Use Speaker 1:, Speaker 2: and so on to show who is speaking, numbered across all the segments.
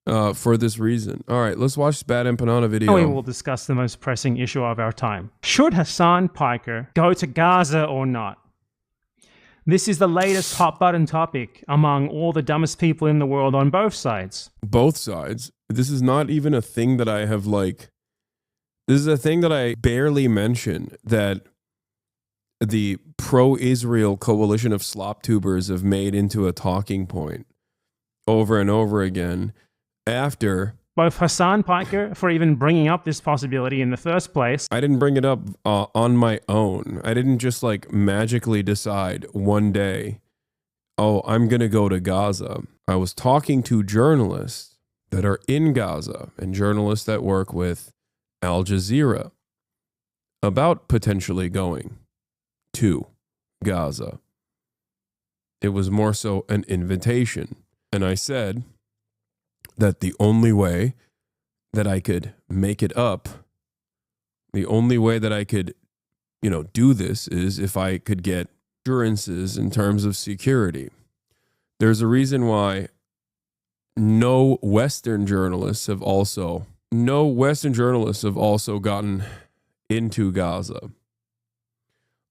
Speaker 1: for this reason. All right, let's watch this BadEmpanada video.
Speaker 2: Now we will discuss the most pressing issue of our time. Should Hassan Piker go to Gaza or not? This is the latest hot button topic among all the dumbest people in the world on both sides.
Speaker 1: Both sides. This is not even a thing that I have like... This is a thing that I barely mention, that the pro-Israel coalition of slop tubers have made into a talking point over and over again after...
Speaker 2: Both Hassan Piker for even bringing up this possibility in the first place.
Speaker 1: I didn't bring it up on my own. I didn't just like magically decide one day, oh, I'm going to go to Gaza. I was talking to journalists that are in Gaza and journalists that work with Al Jazeera about potentially going to Gaza. It was more so an invitation. And I said that the only way that I could make it up, the only way that I could, do this is if I could get assurances in terms of security. There's a reason why no Western journalists have also gotten into Gaza.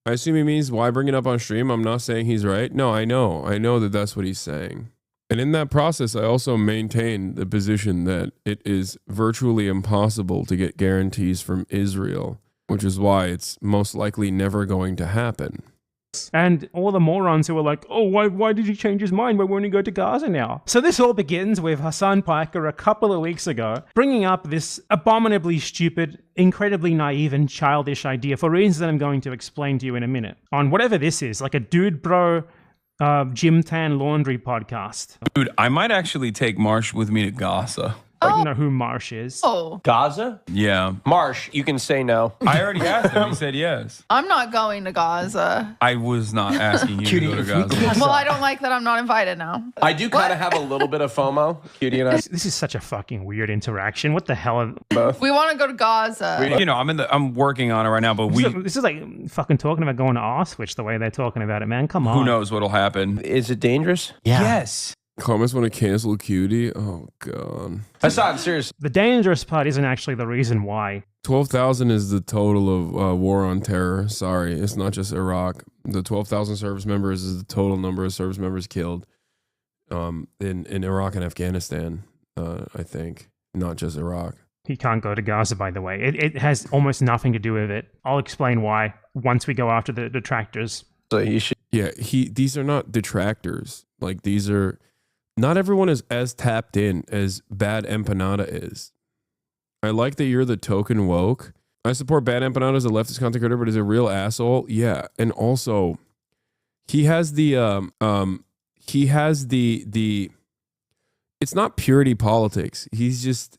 Speaker 1: I assume he means, why bring it up on stream? I'm not saying he's right. No, I know that that's what he's saying. And in that process, I also maintain the position that it is virtually impossible to get guarantees from Israel, which is why it's most likely never going to happen.
Speaker 2: And all the morons who were like, oh, why did he change his mind? Why won't he go to Gaza now? So this all begins with Hassan Piker a couple of weeks ago bringing up this abominably stupid, incredibly naive and childish idea for reasons that I'm going to explain to you in a minute. On whatever this is, like a dude bro Jim Tan laundry podcast.
Speaker 3: Dude, I might actually take Marsh with me to Gaza.
Speaker 2: I don't know who Marsh is.
Speaker 4: Oh.
Speaker 5: Gaza?
Speaker 3: Yeah.
Speaker 5: Marsh, you can say no.
Speaker 3: I already asked him. He said yes.
Speaker 4: I'm not going to Gaza.
Speaker 3: I was not asking you to go to Gaza.
Speaker 4: Well, I don't like that I'm not invited now.
Speaker 5: I do kind of have a little bit of FOMO, Cutie and I.
Speaker 2: This is such a fucking weird interaction. What the hell?
Speaker 4: We want to go to Gaza.
Speaker 3: I'm working on it right now, but
Speaker 2: This is like fucking talking about going to Auschwitz the way they're talking about it, man. Come on.
Speaker 3: who knows what'll happen?
Speaker 5: Is it dangerous?
Speaker 3: Yes.
Speaker 1: Comments want to cancel Cutie? Oh, God.
Speaker 5: Hassan, seriously.
Speaker 2: The dangerous part isn't actually the reason why.
Speaker 1: 12,000 is the total of war on terror. Sorry, it's not just Iraq. The 12,000 service members is the total number of service members killed in Iraq and Afghanistan, I think. Not just Iraq.
Speaker 2: He can't go to Gaza, by the way. It has almost nothing to do with it. I'll explain why once we go after the detractors.
Speaker 5: So you should.
Speaker 1: Yeah, these are not detractors. Like, these are... Not everyone is as tapped in as BadEmpanada is. I like that you're the token woke. I support BadEmpanada as a leftist content creator, but he's a real asshole. Yeah, and also he has the it's not purity politics. He's just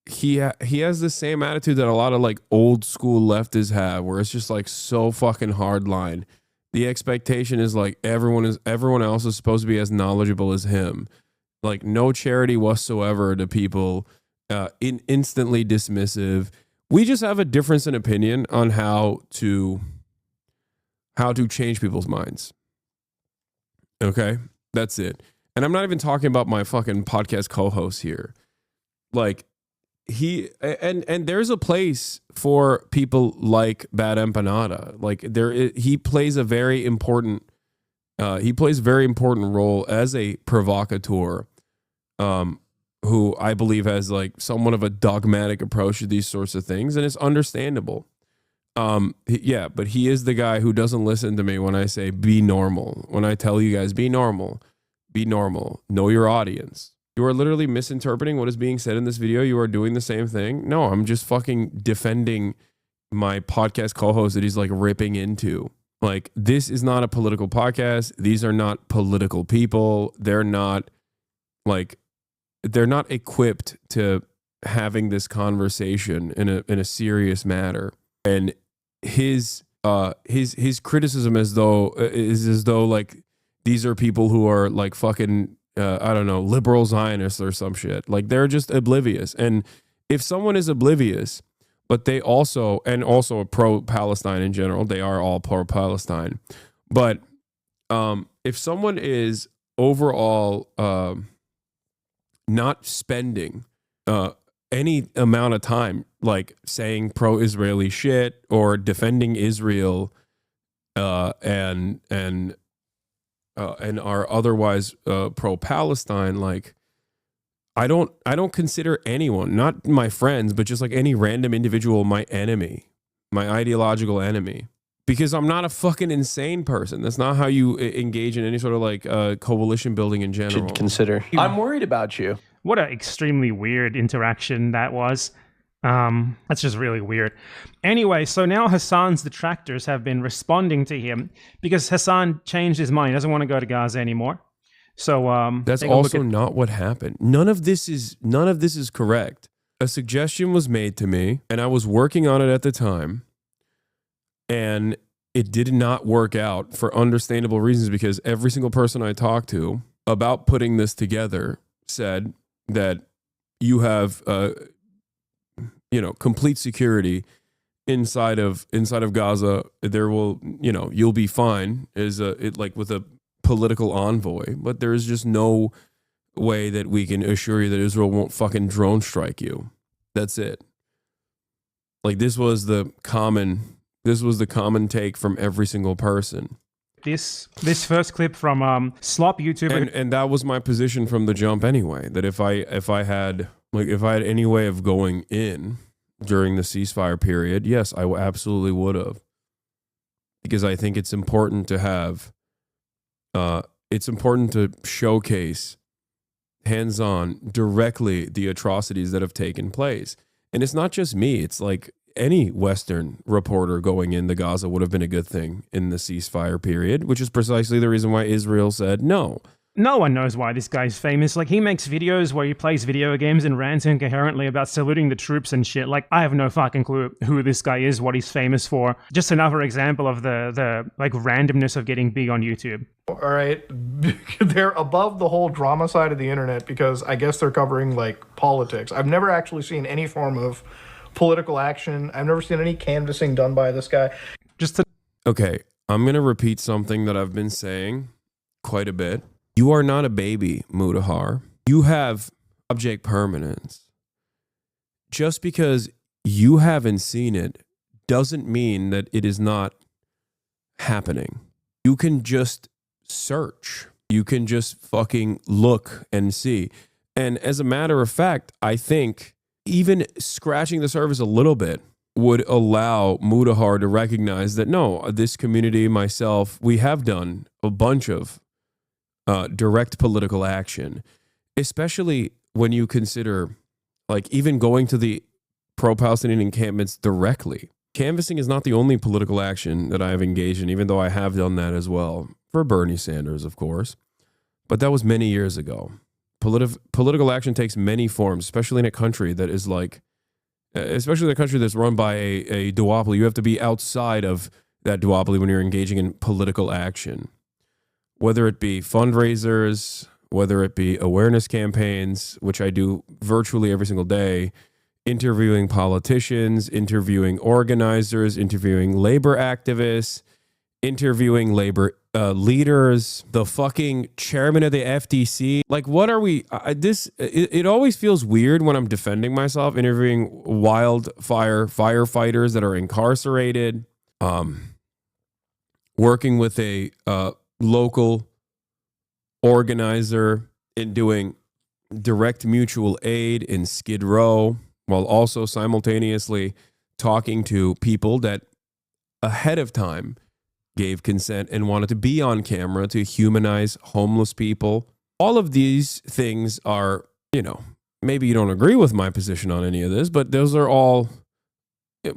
Speaker 1: he has the same attitude that a lot of like old school leftists have, where it's just like so fucking hardline. The expectation is like everyone else is supposed to be as knowledgeable as him. Like no charity whatsoever to people, instantly dismissive. We just have a difference in opinion on how to change people's minds. Okay? That's it. And I'm not even talking about my fucking podcast co-host here. Like and there's a place for people like BadEmpanada. Like he plays a very important role as a provocateur, who I believe has like somewhat of a dogmatic approach to these sorts of things, and it's understandable. Yeah, but he is the guy who doesn't listen to me when I say be normal. When I tell you guys be normal, know your audience. You are literally misinterpreting what is being said in this video. You are doing the same thing. No, I'm just fucking defending my podcast co-host that he's like ripping into. Like, this is not a political podcast. These are not political people. They're not equipped to having this conversation in a serious matter. And his criticism is as though like these are people who are like fucking I don't know, liberal Zionists or some shit. Like, they're just oblivious. And if someone is oblivious, but they also pro-Palestine in general, they are all pro-Palestine. But if someone is overall not spending any amount of time like saying pro-Israeli shit or defending Israel and are otherwise pro-Palestine, like I don't consider anyone, not my friends, but just like any random individual, my enemy, my ideological enemy. Because I'm not a fucking insane person. That's not how you engage in any sort of like coalition building in general.
Speaker 5: Should consider. I'm worried about you.
Speaker 2: What an extremely weird interaction that was. That's just really weird. Anyway, so now Hassan's detractors have been responding to him because Hassan changed his mind. He doesn't want to go to Gaza anymore. So
Speaker 1: that's also not what happened. None of this is correct. A suggestion was made to me, and I was working on it at the time, and it did not work out for understandable reasons because every single person I talked to about putting this together said that you have complete security inside of Gaza. There will, you'll be fine like with a political envoy, but there is just no way that we can assure you that Israel won't fucking drone strike you. That's it. Like this was the common take from every single person.
Speaker 2: This first clip from Slop YouTuber,
Speaker 1: and that was my position from the jump anyway. That if I had any way of going in during the ceasefire period, yes, I absolutely would have, because I think it's important to have. It's important to showcase hands-on directly the atrocities that have taken place, and it's not just me. It's like any Western reporter going into Gaza would have been a good thing in the ceasefire period, which is precisely the reason why Israel said no.
Speaker 2: No one knows why this guy's famous. Like, he makes videos where he plays video games and rants incoherently about saluting the troops and shit. Like, I have no fucking clue who this guy is, what he's famous for. Just another example of the like randomness of getting big on YouTube.
Speaker 6: All right, they're above the whole drama side of the internet because I guess they're covering like politics. I've never actually seen any form of political action. I've never seen any canvassing done by this guy.
Speaker 1: Okay, I'm going to repeat something that I've been saying quite a bit. You are not a baby, Mudahar. You have object permanence. Just because you haven't seen it doesn't mean that it is not happening. You can just search. You can just fucking look and see. And as a matter of fact, I think even scratching the surface a little bit would allow Mudahar to recognize that, no, this community, myself, we have done a bunch of direct political action, especially when you consider like even going to the pro-Palestinian encampments directly. Canvassing is not the only political action that I have engaged in, even though I have done that as well for Bernie Sanders, of course. But that was many years ago. Political action takes many forms, especially in a country that is like, especially in a country that's run by a duopoly. You have to be outside of that duopoly when you're engaging in political action, whether it be fundraisers, whether it be awareness campaigns, which I do virtually every single day, interviewing politicians, interviewing organizers, interviewing labor activists, interviewing labor leaders, the fucking chairman of the FTC. Like, what are we? It always feels weird when I'm defending myself, interviewing wildfire firefighters that are incarcerated, working with a local organizer in doing direct mutual aid in Skid Row, while also simultaneously talking to people that ahead of time gave consent and wanted to be on camera to humanize homeless people. All of these things are, maybe you don't agree with my position on any of this, but those are all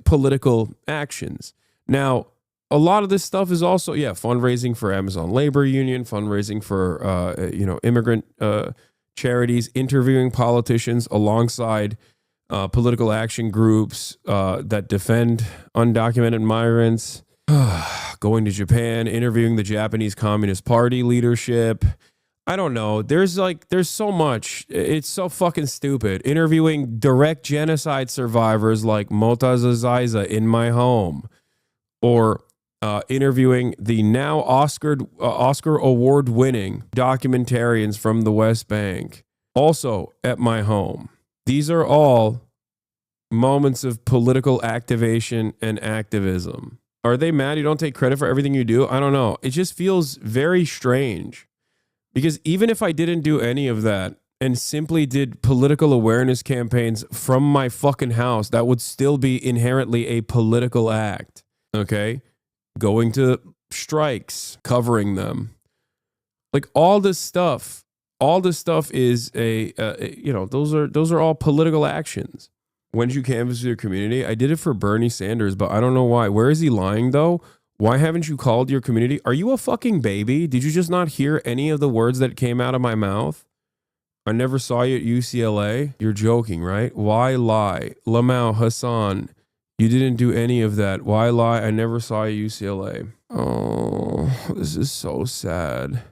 Speaker 1: political actions. Now, a lot of this stuff is also, fundraising for Amazon Labor Union, fundraising for, immigrant charities, interviewing politicians alongside political action groups that defend undocumented migrants, going to Japan, interviewing the Japanese Communist Party leadership. I don't know. There's so much. It's so fucking stupid. Interviewing direct genocide survivors like Motaza Zaiza in my home, or interviewing the now Oscar award winning documentarians from the West Bank. Also at my home. These are all moments of political activation and activism. Are they mad you don't take credit for everything you do? I don't know. It just feels very strange. Because even if I didn't do any of that and simply did political awareness campaigns from my fucking house, that would still be inherently a political act. Okay? Going to strikes, covering them. Like all this stuff is those are all political actions. When did you canvass your community? I did it for Bernie Sanders, but I don't know why. Where is he lying though? Why haven't you called your community? Are you a fucking baby? Did you just not hear any of the words that came out of my mouth? I never saw you at UCLA. You're joking, right? Why lie? Lamau, Hassan, you didn't do any of that. Why lie? I never saw you at UCLA. Oh, this is so sad.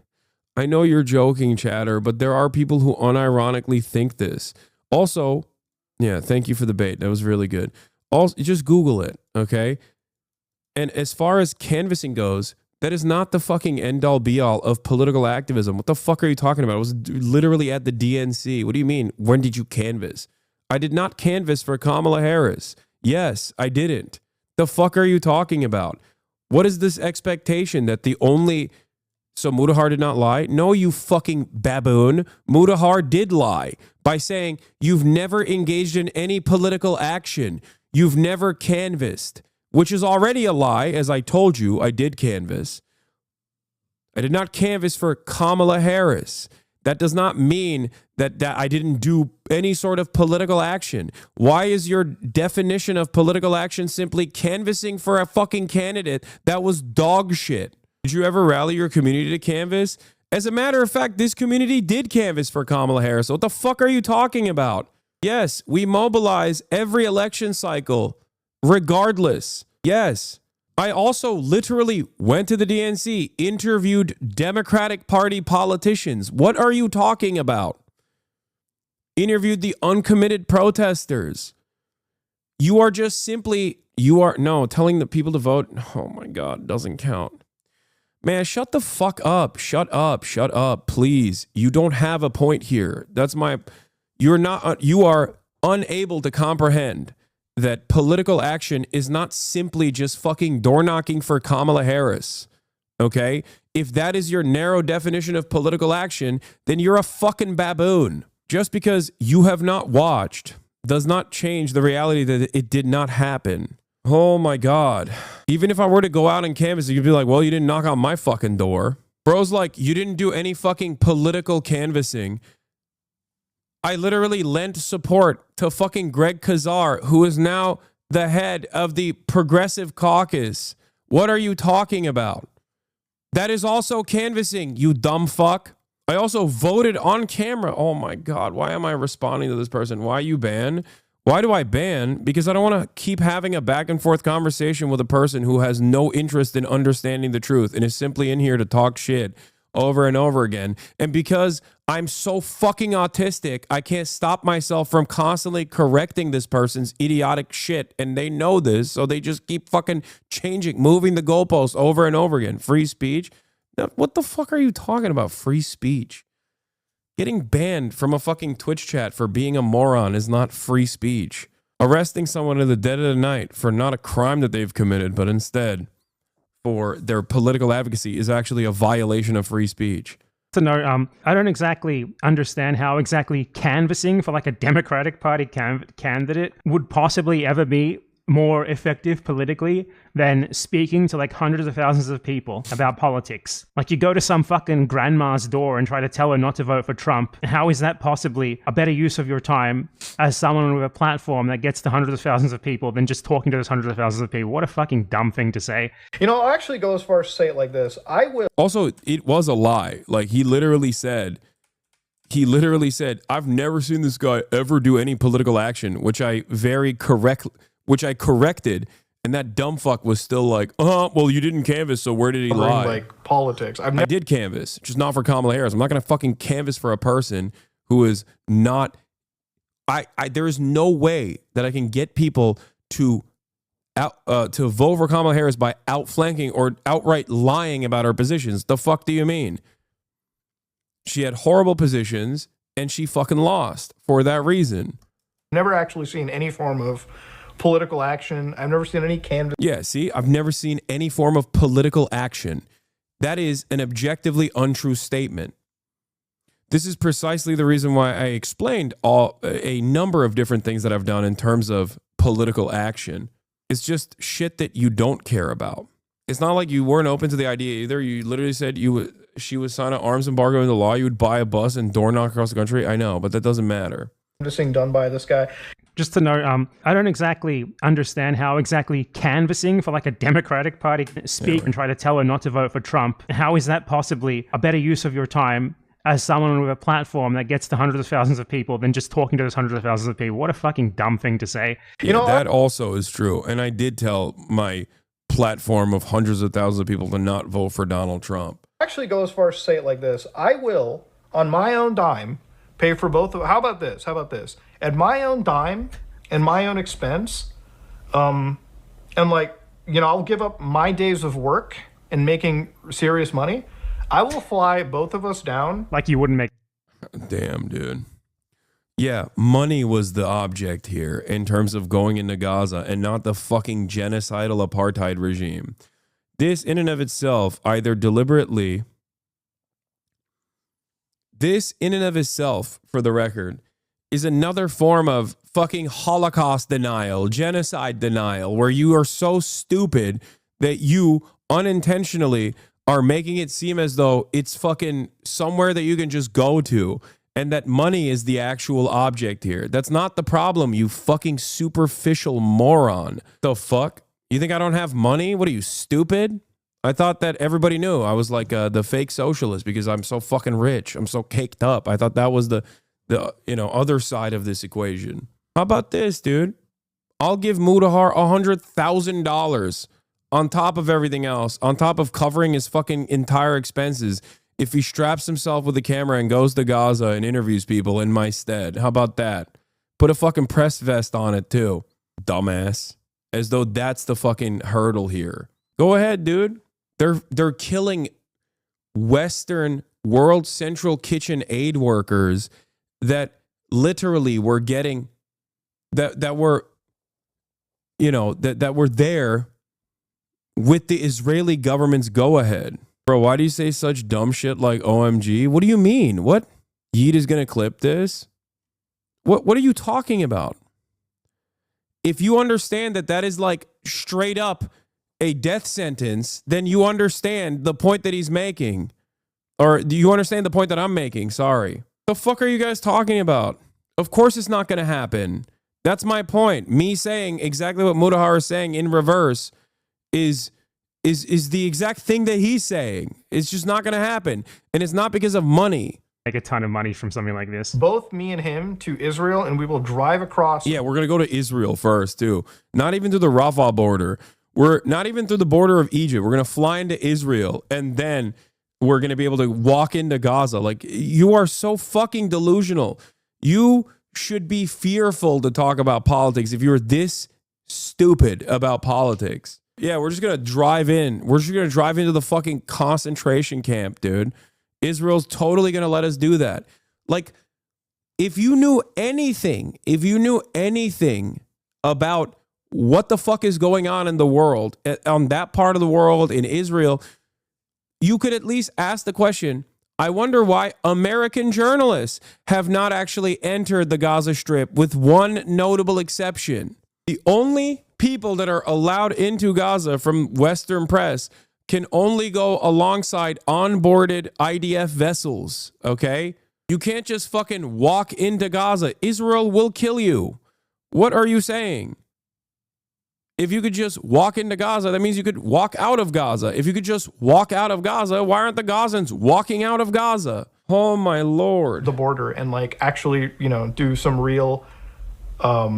Speaker 1: I know you're joking, chatter, but there are people who unironically think this. Also, yeah, thank you for the bait. That was really good. Also, just Google it, okay? And as far as canvassing goes, that is not the fucking end-all be-all of political activism. What the fuck are you talking about? I was literally at the DNC. What do you mean? When did you canvass? I did not canvass for Kamala Harris. Yes, I didn't. The fuck are you talking about? What is this expectation that the only... So Mudahar did not lie? No, you fucking baboon. Mudahar did lie by saying you've never engaged in any political action. You've never canvassed, which is already a lie. As I told you, I did canvass. I did not canvass for Kamala Harris. That does not mean that I didn't do any sort of political action. Why is your definition of political action simply canvassing for a fucking candidate that was dog shit? Did you ever rally your community to canvass? As a matter of fact, this community did canvass for Kamala Harris. What the fuck are you talking about? Yes, we mobilize every election cycle, regardless. Yes. I also literally went to the DNC, interviewed Democratic Party politicians. What are you talking about? Interviewed the uncommitted protesters. You are just simply, telling the people to vote. Oh my God, doesn't count. Man, shut the fuck up. Shut up, please. You don't have a point here. You are unable to comprehend that political action is not simply just fucking door knocking for Kamala Harris. Okay? If that is your narrow definition of political action, then you're a fucking baboon. Just because you have not watched does not change the reality that it did not happen. Oh my God. Even if I were to go out and canvass, you'd be like, well, you didn't knock on my fucking door. Bro's like, you didn't do any fucking political canvassing. I literally lent support to fucking Greg Kazar, who is now the head of the Progressive Caucus. What are you talking about? That is also canvassing, you dumb fuck. I also voted on camera. Oh my God. Why am I responding to this person? Why you ban? Why do I ban? Because I don't want to keep having a back and forth conversation with a person who has no interest in understanding the truth and is simply in here to talk shit over and over again. And because I'm so fucking autistic, I can't stop myself from constantly correcting this person's idiotic shit. And they know this, so they just keep fucking changing, moving the goalposts over and over again. Free speech? What the fuck are you talking about? Free speech? Getting banned from a fucking Twitch chat for being a moron is not free speech. Arresting someone in the dead of the night for not a crime that they've committed, but instead for their political advocacy is actually a violation of free speech.
Speaker 2: So no, I don't exactly understand how exactly canvassing for like a Democratic Party candidate would possibly ever be more effective politically than speaking to like hundreds of thousands of people about politics. Like you go to some fucking grandma's door and try to tell her not to vote for Trump. How is that possibly a better use of your time as someone with a platform that gets to hundreds of thousands of people than just talking to those hundreds of thousands of people? What a fucking dumb thing to say.
Speaker 6: You know, I'll actually go as far as to say it like this.
Speaker 1: Also, it was a lie. Like he literally said, I've never seen this guy ever do any political action, which I corrected, and that dumb fuck was still like, well, you didn't canvass, so where did he lie?
Speaker 6: Like politics.
Speaker 1: I did canvass, just not for Kamala Harris. I'm not going to fucking canvass for a person who is not... there is no way that I can get people to vote for Kamala Harris by outflanking or outright lying about her positions. The fuck do you mean? She had horrible positions, and she fucking lost for that reason.
Speaker 6: Never actually seen any form of political action. I've never seen any canvas.
Speaker 1: Yeah, see, I've never seen any form of political action. That is an objectively untrue statement. This is precisely the reason why I explained a number of different things that I've done in terms of political action. It's just shit that you don't care about. It's not like you weren't open to the idea either. You literally said she would sign an arms embargo into law. You would buy a bus and door knock across the country. I know, but that doesn't matter.
Speaker 6: Canvassing done by this guy.
Speaker 2: Just to know, I don't exactly understand how exactly canvassing for like a Democratic Party speak and try to tell her not to vote for Trump. How is that possibly a better use of your time as someone with a platform that gets to hundreds of thousands of people than just talking to those hundreds of thousands of people? What a fucking dumb thing to say.
Speaker 1: You know, that also is true. And I did tell my platform of hundreds of thousands of people to not vote for Donald Trump.
Speaker 6: Actually go as far as to say it like this. I will, on my own dime, pay for both of. How about this? At my own dime and my own expense, and like, you know, I'll give up my days of work and making serious money. I will fly both of us down.
Speaker 2: Like you wouldn't make.
Speaker 1: Damn, dude. Yeah, money was the object here in terms of going into Gaza and not the fucking genocidal apartheid regime. This in and of itself, either deliberately, this in and of itself, for the record, is another form of fucking Holocaust denial, genocide denial, where you are so stupid that you unintentionally are making it seem as though it's fucking somewhere that you can just go to and that money is the actual object here. That's not the problem, you fucking superficial moron. The fuck? You think I don't have money? What are you, stupid? I thought that everybody knew I was like the fake socialist because I'm so fucking rich. I'm so caked up. I thought that was the other side of this equation. How about this, dude? I'll give Mudahar $100,000 on top of everything else, on top of covering his fucking entire expenses, if he straps himself with a camera and goes to Gaza and interviews people in my stead. How about that? Put a fucking press vest on it too, dumbass. As though that's the fucking hurdle here. Go ahead, dude. They're killing Western World Central Kitchen aid workers that literally were getting that were there with the Israeli government's go-ahead. Bro, why do you say such dumb shit like OMG? What do you mean? What? Yeet is going to clip this? What are you talking about? If you understand that is like straight up a death sentence, then you understand the point that he's making. Or do you understand the point that I'm making? Sorry. The fuck are you guys talking about? Of course it's not going to happen. That's my point. Me saying exactly what Mudahar is saying in reverse is the exact thing that he's saying. It's just not going to happen. And it's not because of money.
Speaker 2: Make a ton of money from something like this.
Speaker 6: Both me and him to Israel, and we will drive across.
Speaker 1: Yeah, we're going to go to Israel first, too. Not even to the Rafah border. We're not even through the border of Egypt. We're going to fly into Israel, and then we're going to be able to walk into Gaza. Like, you are so fucking delusional. You should be fearful to talk about politics if you're this stupid about politics. Yeah, we're just going to drive in. We're just going to drive into the fucking concentration camp, dude. Israel's totally going to let us do that. Like, if you knew anything about what the fuck is going on in the world, on that part of the world, in Israel, you could at least ask the question, I wonder why American journalists have not actually entered the Gaza Strip, with one notable exception. The only people that are allowed into Gaza from Western press can only go alongside onboarded IDF vessels, okay? You can't just fucking walk into Gaza. Israel will kill you. What are you saying? If you could just walk into Gaza, that means you could walk out of Gaza. If you could just walk out of Gaza, why aren't the Gazans walking out of Gaza? Oh my Lord.
Speaker 6: The border and like actually, do some real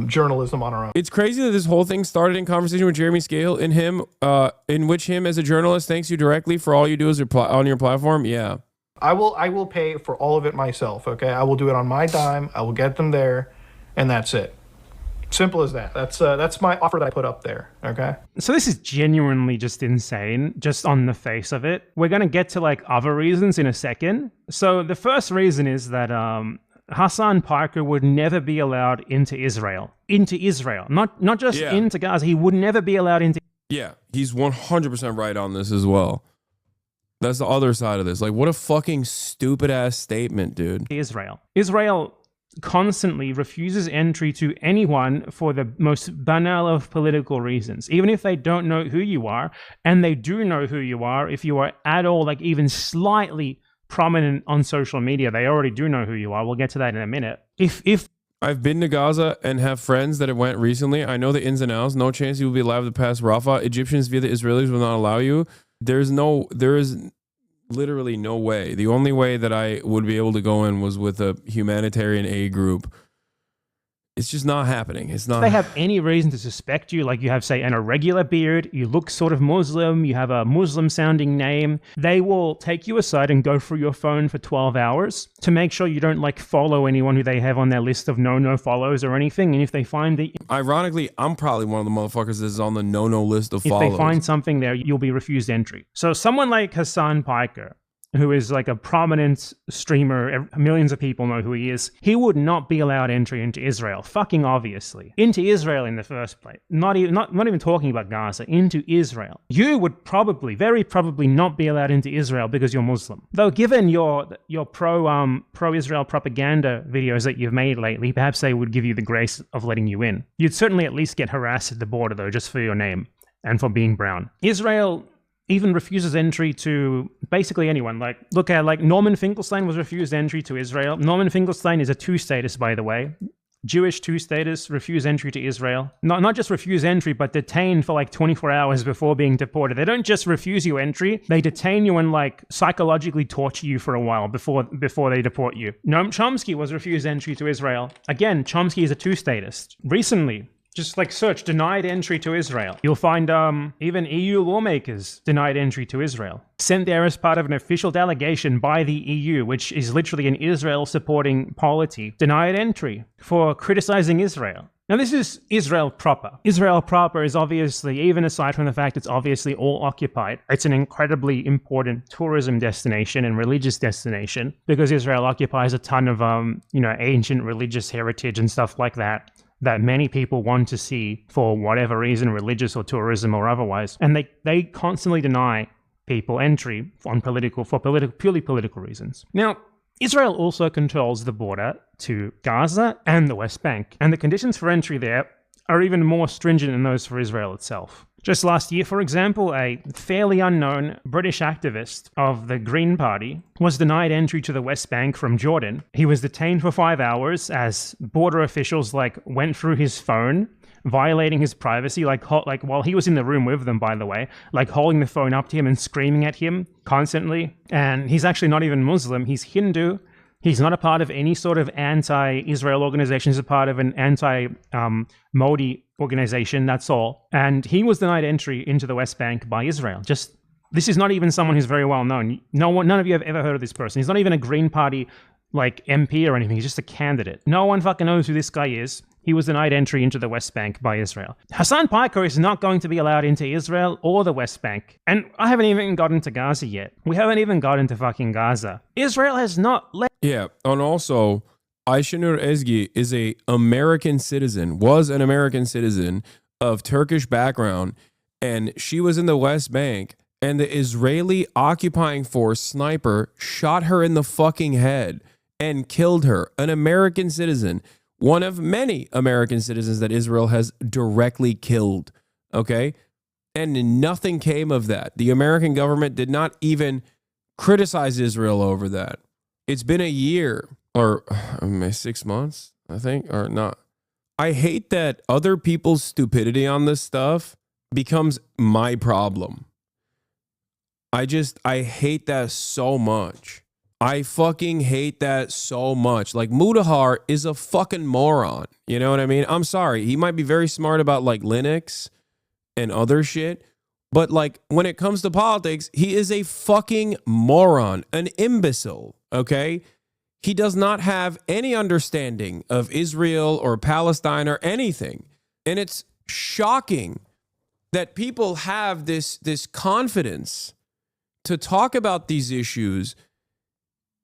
Speaker 6: journalism on our own.
Speaker 1: It's crazy that this whole thing started in conversation with Jeremy Scale in which him as a journalist thanks you directly for all you do on your platform. Yeah.
Speaker 6: I will pay for all of it myself. Okay. I will do it on my dime. I will get them there, and that's it. Simple as that. That's my offer that I put up there. Okay.
Speaker 2: So this is genuinely just insane, just on the face of it. We're going to get to like other reasons in a second. So the first reason is that Hassan Parker would never be allowed into Israel. Into Israel. Not just
Speaker 1: Yeah.
Speaker 2: into Gaza. He would never be allowed into
Speaker 1: Yeah, he's 100% right on this as well. That's the other side of this. Like, what a fucking stupid ass statement, dude.
Speaker 2: Israel. Israel constantly refuses entry to anyone for the most banal of political reasons, even if they don't know who you are, and they do know who you are. If you are at all, like, even slightly prominent on social media, they already do know who you are. We'll get to that in a minute. If
Speaker 1: I've been to Gaza and have friends that have went recently. I know the ins and outs. No chance you will be allowed to pass Rafah. Egyptians via the Israelis will not allow you. There is literally no way. The only way that I would be able to go in was with a humanitarian aid group. It's just not happening. It's not.
Speaker 2: they have any reason to suspect you, like you have, say, an irregular beard, you look sort of Muslim, you have a Muslim-sounding name, they will take you aside and go through your phone for 12 hours to make sure you don't, like, follow anyone who they have on their list of no follows or anything. And if they find that,
Speaker 1: Ironically, I'm probably one of the motherfuckers that is on the no list of
Speaker 2: if
Speaker 1: follows.
Speaker 2: they find something there, you'll be refused entry. So someone like Hassan Piker, who is like a prominent streamer, millions of people know who he is, he would not be allowed entry into Israel, fucking obviously. Into Israel in the first place. Not even talking about Gaza, into Israel. You would probably, very probably not be allowed into Israel because you're Muslim. Though given your pro-Israel propaganda videos that you've made lately, perhaps they would give you the grace of letting you in. You'd certainly at least get harassed at the border though, just for your name and for being brown. Israel even refuses entry to basically anyone. Like, look at, like, Norman Finkelstein was refused entry to Israel. Norman Finkelstein is a two-status, by the way. Jewish two-status, refuse entry to Israel. Not just refuse entry, but detained for like 24 hours before being deported. They don't just refuse you entry, they detain you and, like, psychologically torture you for a while before they deport you. Noam Chomsky was refused entry to Israel. Again, Chomsky is a two-statist. Recently, just, like, search denied entry to Israel. You'll find even EU lawmakers denied entry to Israel. Sent there as part of an official delegation by the EU, which is literally an Israel-supporting polity, denied entry for criticizing Israel. Now, this is Israel proper. Israel proper is obviously, even aside from the fact it's obviously all occupied, it's an incredibly important tourism destination and religious destination because Israel occupies a ton of, ancient religious heritage and stuff like that many people want to see for whatever reason, religious or tourism or otherwise. And they constantly deny people entry for purely political reasons. Now, Israel also controls the border to Gaza and the West Bank, and the conditions for entry there are even more stringent than those for Israel itself. Just last year, for example, a fairly unknown British activist of the Green Party was denied entry to the West Bank from Jordan. He was detained for 5 hours as border officials, like, went through his phone, violating his privacy, like while he was in the room with them, by the way, like holding the phone up to him and screaming at him constantly. And he's actually not even Muslim, he's Hindu. He's not a part of any sort of anti-Israel organization. He's a part of an anti-Modi organization, that's all. And he was denied entry into the West Bank by Israel. This is not even someone who's very well known. None of you have ever heard of this person. He's not even a Green Party, like, MP or anything. He's just a candidate. No one fucking knows who this guy is. He was denied entry into the West Bank by Israel. Hassan Piker is not going to be allowed into Israel or the West Bank. And I haven't even gotten to Gaza yet. We haven't even gotten to fucking Gaza. Israel has not let...
Speaker 1: Yeah, and also, Ayşenur Ezgi is was an American citizen of Turkish background, and she was in the West Bank, and the Israeli occupying force sniper shot her in the fucking head and killed her. An American citizen. One of many American citizens that Israel has directly killed, okay? And nothing came of that. The American government did not even criticize Israel over that. It's been a year, or 6 months, I think, or not. I hate that other people's stupidity on this stuff becomes my problem. I hate that so much. I fucking hate that so much. Like, Mudahar is a fucking moron. You know what I mean? I'm sorry. He might be very smart about, like, Linux and other shit. But, like, when it comes to politics, he is a fucking moron. An imbecile, okay? He does not have any understanding of Israel or Palestine or anything. And it's shocking that people have this confidence to talk about these issues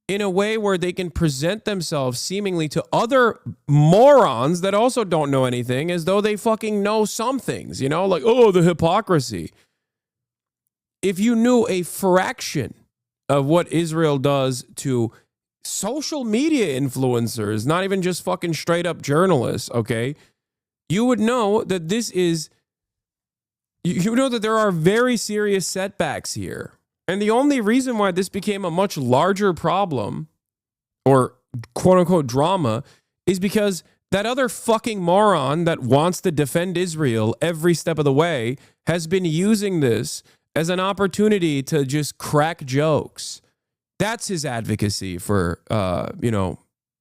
Speaker 1: in a way where they can present themselves seemingly to other morons that also don't know anything as though they fucking know some things, you know, like, oh, the hypocrisy. If you knew a fraction of what Israel does to social media influencers, not even just fucking straight up journalists, okay, you would know that this is, you know that there are very serious setbacks here. And the only reason why this became a much larger problem, or quote unquote drama, is because that other fucking moron that wants to defend Israel every step of the way has been using this as an opportunity to just crack jokes. That's his advocacy for,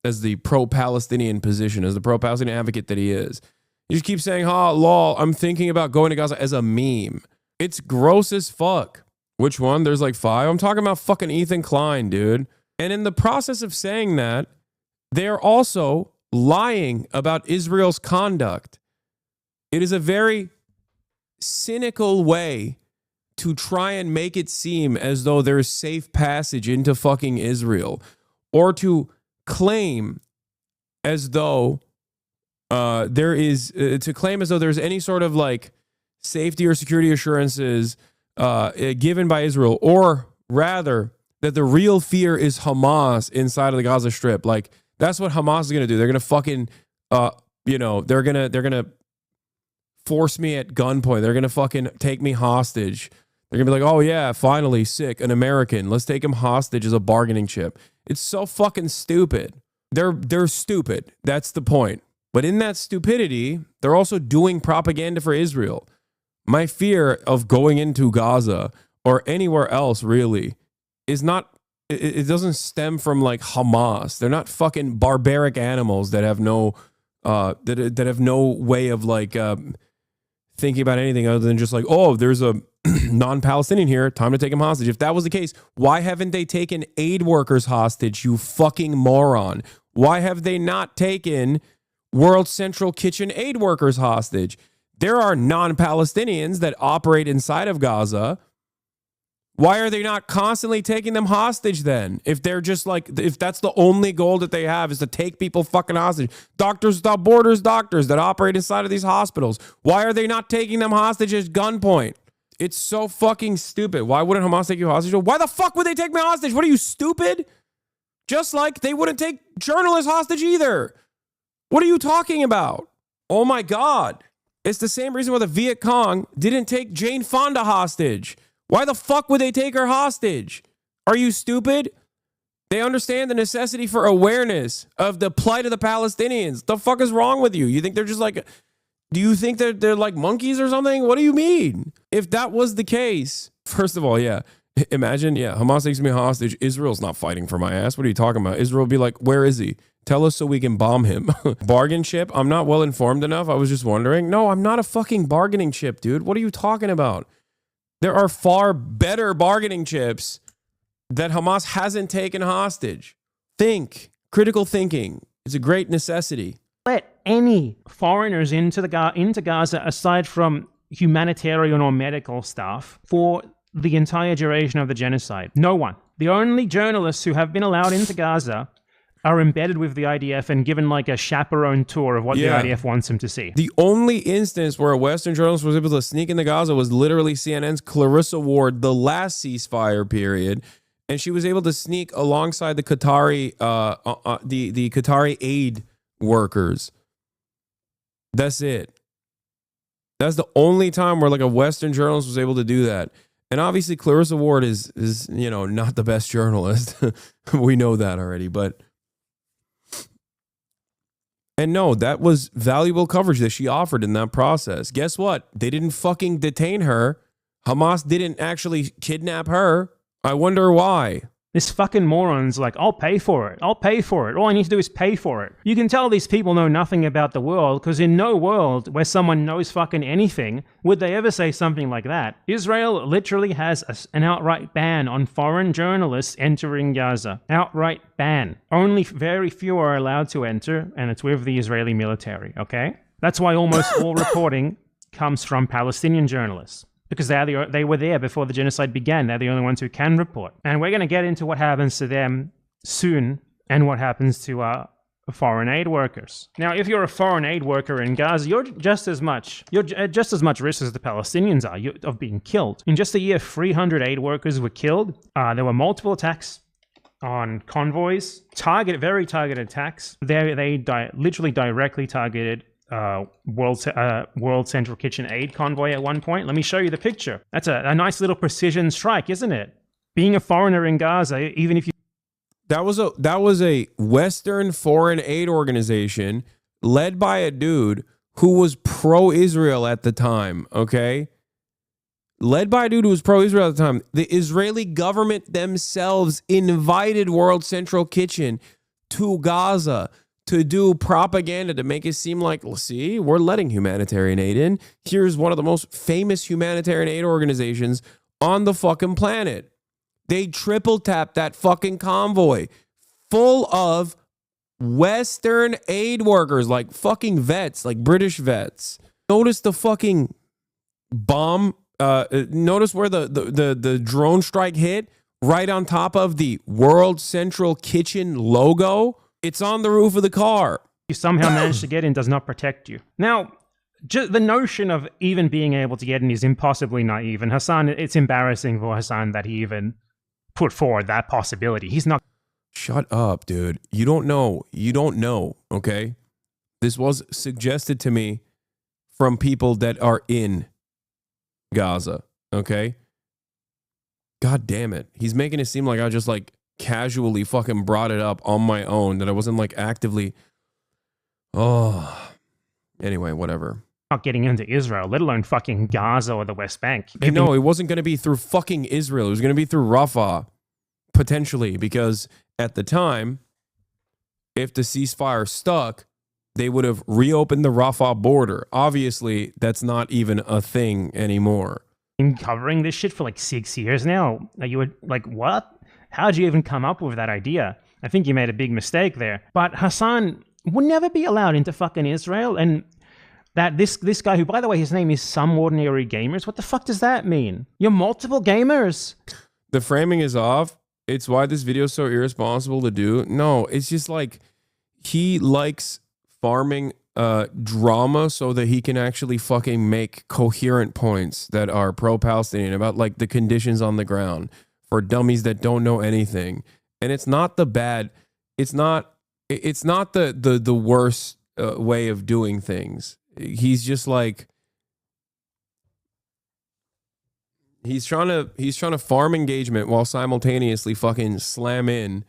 Speaker 1: as the pro-Palestinian position, as the pro-Palestinian advocate that he is. You just keep saying, lol, I'm thinking about going to Gaza as a meme. It's gross as fuck. Which one? There's like 5. I'm talking about fucking Ethan Klein, dude. And in the process of saying that, they're also lying about Israel's conduct. It is a very cynical way to try and make it seem as though there's safe passage into fucking Israel, or to claim as though there's any sort of like safety or security assurances given by Israel, or rather that the real fear is Hamas inside of the Gaza Strip. Like, that's what Hamas is going to do. They're going to fucking, they're going to force me at gunpoint. They're going to fucking take me hostage. They're going to be like, oh yeah, finally, sick, an American. Let's take him hostage as a bargaining chip. It's so fucking stupid. They're stupid. That's the point. But in that stupidity, they're also doing propaganda for Israel. My fear of going into Gaza or anywhere else really is not, it doesn't stem from like Hamas. They're not fucking barbaric animals that have no, that have no way of like thinking about anything other than just like, oh, there's a non-Palestinian here, time to take him hostage. If that was the case, why haven't they taken aid workers hostage, you fucking moron? Why have they not taken World Central Kitchen aid workers hostage? There are non-Palestinians that operate inside of Gaza. Why are they not constantly taking them hostage then? If they're just like, if that's the only goal that they have is to take people fucking hostage. Doctors Without Borders doctors that operate inside of these hospitals. Why are they not taking them hostage at gunpoint? It's so fucking stupid. Why wouldn't Hamas take you hostage? Why the fuck would they take me hostage? What are you, stupid? Just like they wouldn't take journalists hostage either. What are you talking about? Oh my God. It's the same reason why the Viet Cong didn't take Jane Fonda hostage. Why the fuck would they take her hostage? Are you stupid? They understand the necessity for awareness of the plight of the Palestinians. The fuck is wrong with you? You think they're just like, do you think that they're like monkeys or something? What do you mean? If that was the case, first of all, yeah. Imagine, Hamas takes me hostage. Israel's not fighting for my ass. What are you talking about? Israel will be like, where is he? Tell us so we can bomb him. Bargain chip? I'm not well informed enough. I was just wondering. No, I'm not a fucking bargaining chip, dude. What are you talking about? There are far better bargaining chips that Hamas hasn't taken hostage. Think. Critical thinking. It's a great necessity.
Speaker 2: Let any foreigners into Gaza, aside from humanitarian or medical staff, for the entire duration of the genocide. No one. The only journalists who have been allowed into Gaza are embedded with the IDF and given like a chaperone tour of what the IDF wants them to see.
Speaker 1: The only instance where a Western journalist was able to sneak into Gaza was literally CNN's Clarissa Ward, the last ceasefire period, and she was able to sneak alongside the Qatari, the Qatari aid workers. That's it. That's the only time where like a Western journalist was able to do that. And obviously Clarissa Ward is not the best journalist. We know that already, but and no, that was valuable coverage that she offered in that process. Guess what? They didn't fucking detain her. Hamas didn't actually kidnap her. I wonder why.
Speaker 2: This fucking moron's like, I'll pay for it. I'll pay for it. All I need to do is pay for it. You can tell these people know nothing about the world, because in no world where someone knows fucking anything would they ever say something like that. Israel literally has an outright ban on foreign journalists entering Gaza. Outright ban. Only very few are allowed to enter, and it's with the Israeli military, okay? That's why almost all reporting comes from Palestinian journalists. Because they were there before the genocide began. They're the only ones who can report. And we're going to get into what happens to them soon and what happens to foreign aid workers. Now, if you're a foreign aid worker in Gaza, you're just as much risk as the Palestinians are of being killed. In just a year, 300 aid workers were killed. There were multiple attacks on convoys, very targeted attacks. They literally directly targeted World Central Kitchen aid convoy at one point. Let me show you the picture. That's a nice little precision strike, isn't it? Being a foreigner in Gaza, even if you
Speaker 1: That was a Western foreign aid organization led by a dude who was pro-Israel at the time, okay? Led by a dude who was pro-Israel at the time. The Israeli government themselves invited World Central Kitchen to Gaza to do propaganda to make it seem like, see, we're letting humanitarian aid in. Here's one of the most famous humanitarian aid organizations on the fucking planet. They triple tapped that fucking convoy full of Western aid workers, like fucking vets, like British vets. Notice the fucking bomb. Notice where the drone strike hit right on top of the World Central Kitchen logo. It's on the roof of the car.
Speaker 2: you somehow manage to get in does not protect you. Now, the notion of even being able to get in is impossibly naive. And Hassan, it's embarrassing for Hassan that he even put forward that possibility. He's not.
Speaker 1: Shut up, dude. You don't know. You don't know, okay? This was suggested to me from people that are in Gaza, okay? God damn it. He's making it seem like I just like casually fucking brought it up on my own, that I wasn't like actively. Oh. Anyway, whatever.
Speaker 2: Not getting into Israel, let alone fucking Gaza or the West Bank.
Speaker 1: No, it wasn't going to be through fucking Israel. It was going to be through Rafah, potentially, because at the time, if the ceasefire stuck, they would have reopened the Rafah border. Obviously, that's not even a thing anymore.
Speaker 2: Been covering this shit for like 6 years now. You were like, what? How'd you even come up with that idea? I think you made a big mistake there. But Hassan would never be allowed into fucking Israel, and that this guy, who, by the way, his name is Some Ordinary Gamers. What the fuck does that mean? You're multiple gamers.
Speaker 1: The framing is off. It's why this video is so irresponsible to do. No, it's just like he likes farming drama so that he can actually fucking make coherent points that are pro-Palestinian about like the conditions on the ground for dummies that don't know anything. And it's not the bad. It's not the worst way of doing things. He's just like he's trying to farm engagement while simultaneously fucking slam in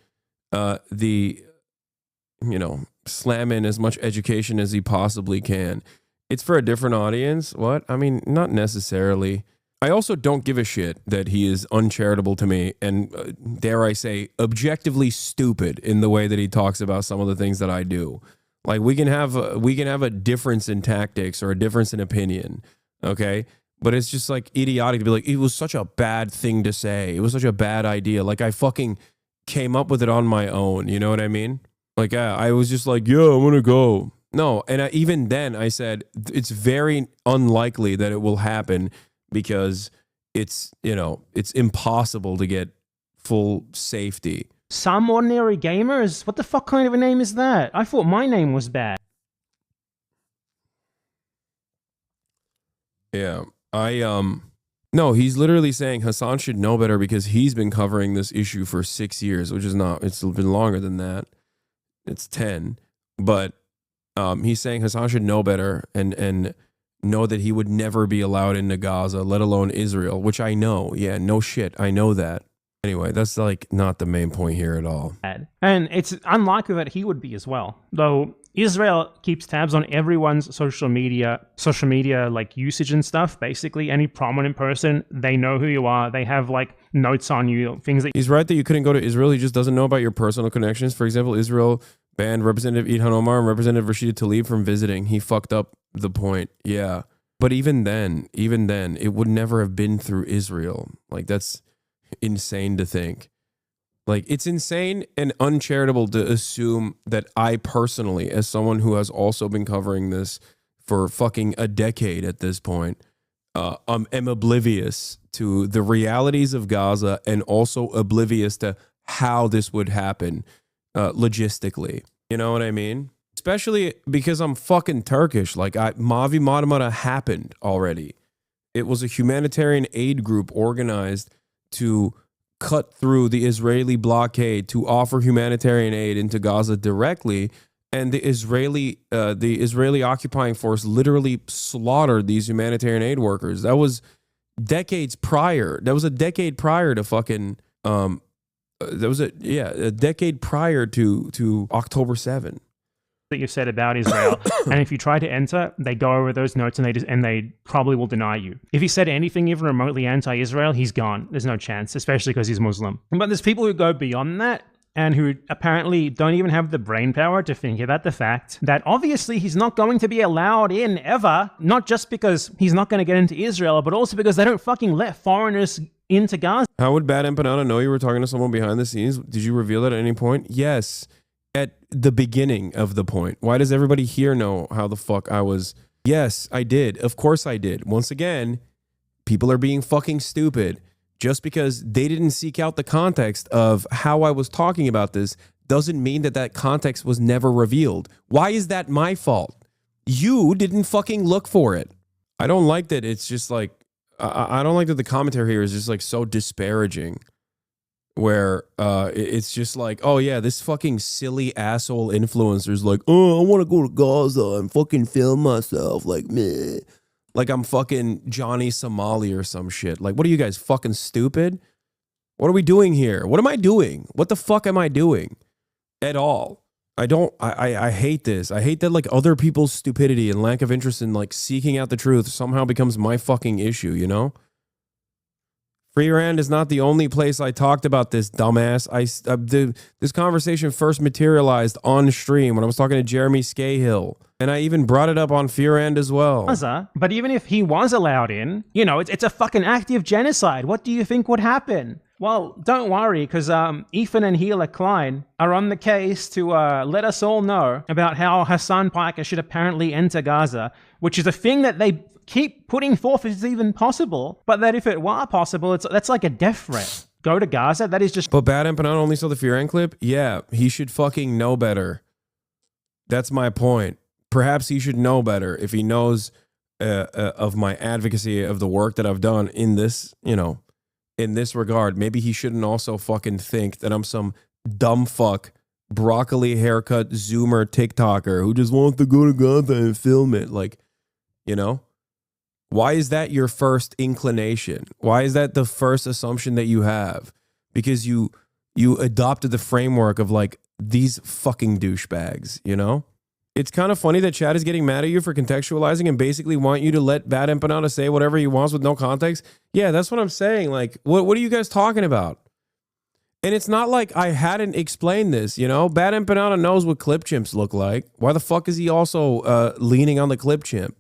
Speaker 1: slam in as much education as he possibly can. It's for a different audience. What? I mean, not necessarily. I also don't give a shit that he is uncharitable to me and dare I say objectively stupid in the way that he talks about some of the things that I do. Like we can have a difference in tactics or a difference in opinion, okay? But it's just like idiotic to be like, it was such a bad thing to say. It was such a bad idea. Like I fucking came up with it on my own. You know what I mean? Like I was just like, yeah, I'm gonna go. No, and even then I said it's very unlikely that it will happen because it's impossible to get full safety.
Speaker 2: Some Ordinary Gamers? What the fuck kind of a name is that? I thought my name was bad.
Speaker 1: Yeah, no, he's literally saying Hassan should know better because he's been covering this issue for 6 years, which is not, it's been longer than that. It's 10, but he's saying Hassan should know better and know that he would never be allowed into Gaza, let alone Israel, which I know. Yeah, no shit, I know that. Anyway, that's like not the main point here at all.
Speaker 2: And it's unlikely that he would be as well. Though Israel keeps tabs on everyone's social media like usage and stuff. Basically, any prominent person, they know who you are. They have like notes on you, things that.
Speaker 1: He's right that you couldn't go to Israel. He just doesn't know about your personal connections. For example, Israel banned Representative Ilhan Omar and Representative Rashida Tlaib from visiting. He fucked up the point. Yeah. But even then, it would never have been through Israel. Like that's insane to think. Like it's insane and uncharitable to assume that I personally, as someone who has also been covering this for fucking a decade at this point, am oblivious to the realities of Gaza and also oblivious to how this would happen logistically. You know what I mean? Especially because I'm fucking Turkish. Like, Mavi Marmara happened already. It was a humanitarian aid group organized to cut through the Israeli blockade to offer humanitarian aid into Gaza directly. And the Israeli occupying force literally slaughtered these humanitarian aid workers. That was decades prior. That was a decade prior to fucking a decade prior to October 7.
Speaker 2: That you've said about Israel, and if you try to enter, they go over those notes and they probably will deny you. If he said anything even remotely anti-Israel, he's gone. There's no chance, especially because he's Muslim. But there's people who go beyond that and who apparently don't even have the brain power to think about the fact that obviously he's not going to be allowed in ever, not just because he's not going to get into Israel, but also because they don't fucking let foreigners into Gaza.
Speaker 1: How would BadEmpanada know you were talking to someone behind the scenes? Did you reveal that at any point? Yes. At the beginning of the point. Why does everybody here know how the fuck I was? Yes, I did. Of course I did. Once again, people are being fucking stupid. Just because they didn't seek out the context of how I was talking about this doesn't mean that context was never revealed. Why is that my fault? You didn't fucking look for it. I don't like that it's just like, I don't like that the commentary here is just like so disparaging. Where it's just like, oh yeah, this fucking silly asshole influencer's like, oh, I want to go to Gaza and fucking film myself, like meh. Like I'm fucking Johnny Somali or some shit. Like, what are you guys, fucking stupid? What are we doing here? What am I doing? What the fuck am I doing? At all. I hate this. I hate that like other people's stupidity and lack of interest in like seeking out the truth somehow becomes my fucking issue, you know? Free Rand is not the only place I talked about this, dumbass. This conversation first materialized on stream when I was talking to Jeremy Scahill. And I even brought it up on Fearand as well.
Speaker 2: But even if he was allowed in, you know, it's a fucking active genocide. What do you think would happen? Well, don't worry, because Ethan and Hila Klein are on the case to let us all know about how Hassan Piker should apparently enter Gaza, which is a thing that they keep putting forth as even possible, but that if it were possible, that's like a death threat. Go to Gaza, that is just...
Speaker 1: But BadEmpanada only saw the Fearand clip? Yeah, he should fucking know better. That's my point. Perhaps he should know better if he knows of my advocacy of the work that I've done in this, you know, in this regard. Maybe he shouldn't also fucking think that I'm some dumb fuck, broccoli haircut Zoomer TikToker who just wants to go to Gaza and film it. Like, you know? Why is that your first inclination? Why is that the first assumption that you have? Because you adopted the framework of like these fucking douchebags, you know? It's kind of funny that Chad is getting mad at you for contextualizing and basically want you to let BadEmpanada say whatever he wants with no context. Yeah, that's what I'm saying. Like, what are you guys talking about? And it's not like I hadn't explained this, you know? BadEmpanada knows what clip chimps look like. Why the fuck is he also leaning on the clip chimp?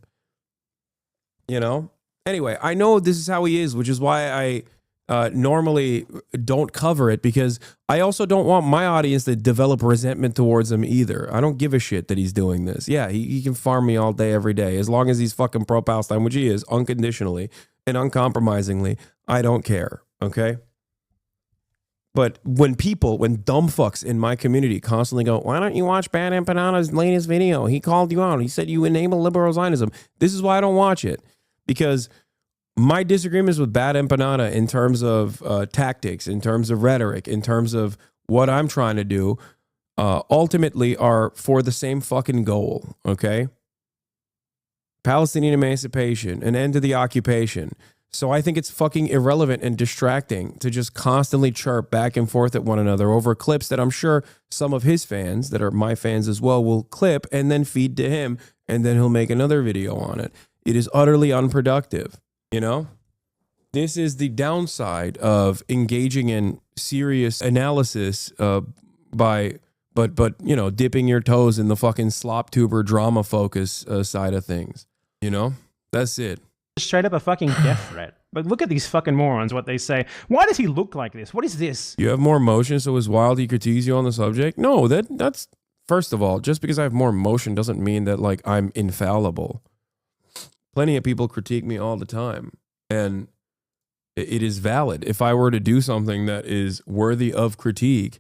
Speaker 1: You know? Anyway, I know this is how he is, which is why I normally don't cover it, because I also don't want my audience to develop resentment towards him either. I don't give a shit that he's doing this. Yeah, he can farm me all day, every day. As long as he's fucking pro-Palestine, which he is, unconditionally and uncompromisingly, I don't care, okay? But when dumb fucks in my community constantly go, why don't you watch BadEmpanada's latest video? He called you out. He said you enable liberal Zionism. This is why I don't watch it. Because my disagreements with BadEmpanada in terms of tactics, in terms of rhetoric, in terms of what I'm trying to do, ultimately are for the same fucking goal, okay? Palestinian emancipation, an end to the occupation. So I think it's fucking irrelevant and distracting to just constantly chirp back and forth at one another over clips that I'm sure some of his fans, that are my fans as well, will clip and then feed to him, and then he'll make another video on it. It is utterly unproductive. You know, this is the downside of engaging in serious analysis but you know, dipping your toes in the fucking slop tuber drama focus side of things. You know, that's it.
Speaker 2: Straight up a fucking death threat. But look at these fucking morons, what they say. Why does he look like this? What is this?
Speaker 1: You have more emotion, so it's wild he critiques you on the subject? No, that's, first of all, just because I have more emotion doesn't mean that like I'm infallible. Plenty of people critique me all the time. And it is valid. If I were to do something that is worthy of critique,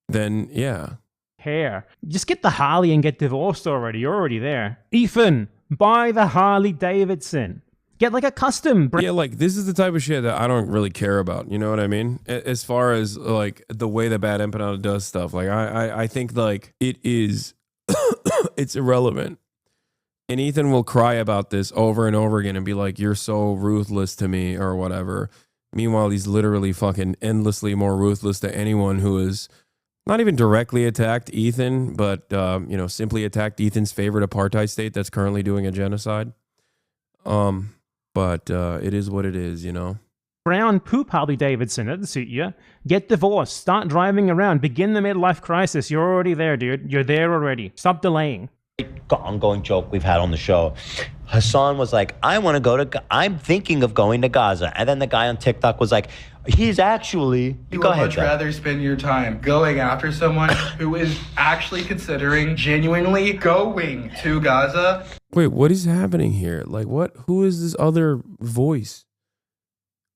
Speaker 1: then yeah.
Speaker 2: Hair. Just get the Harley and get divorced already. You're already there. Ethan, buy the Harley Davidson. Get like a custom.
Speaker 1: Yeah, like this is the type of shit that I don't really care about. You know what I mean? As far as like the way that BadEmpanada does stuff, like I think like it is, it's irrelevant. And Ethan will cry about this over and over again and be like, "You're so ruthless to me," or whatever. Meanwhile, he's literally fucking endlessly more ruthless to anyone who is not even directly attacked Ethan, but simply attacked Ethan's favorite apartheid state that's currently doing a genocide. But it is what it is, you know.
Speaker 2: Brown poop Harley Davidson. That'd suit you. Get divorced. Start driving around. Begin the midlife crisis. You're already there, dude. You're there already. Stop delaying.
Speaker 7: Ongoing joke we've had on the show. Hassan was like, I'm thinking of going to Gaza. And then the guy on TikTok was like, he's actually...
Speaker 8: You
Speaker 7: Go
Speaker 8: would
Speaker 7: ahead,
Speaker 8: much
Speaker 7: Zach.
Speaker 8: rather spend your time going after someone who is actually considering genuinely going to Gaza.
Speaker 1: Wait, what is happening here? Like, what? Who is this other voice?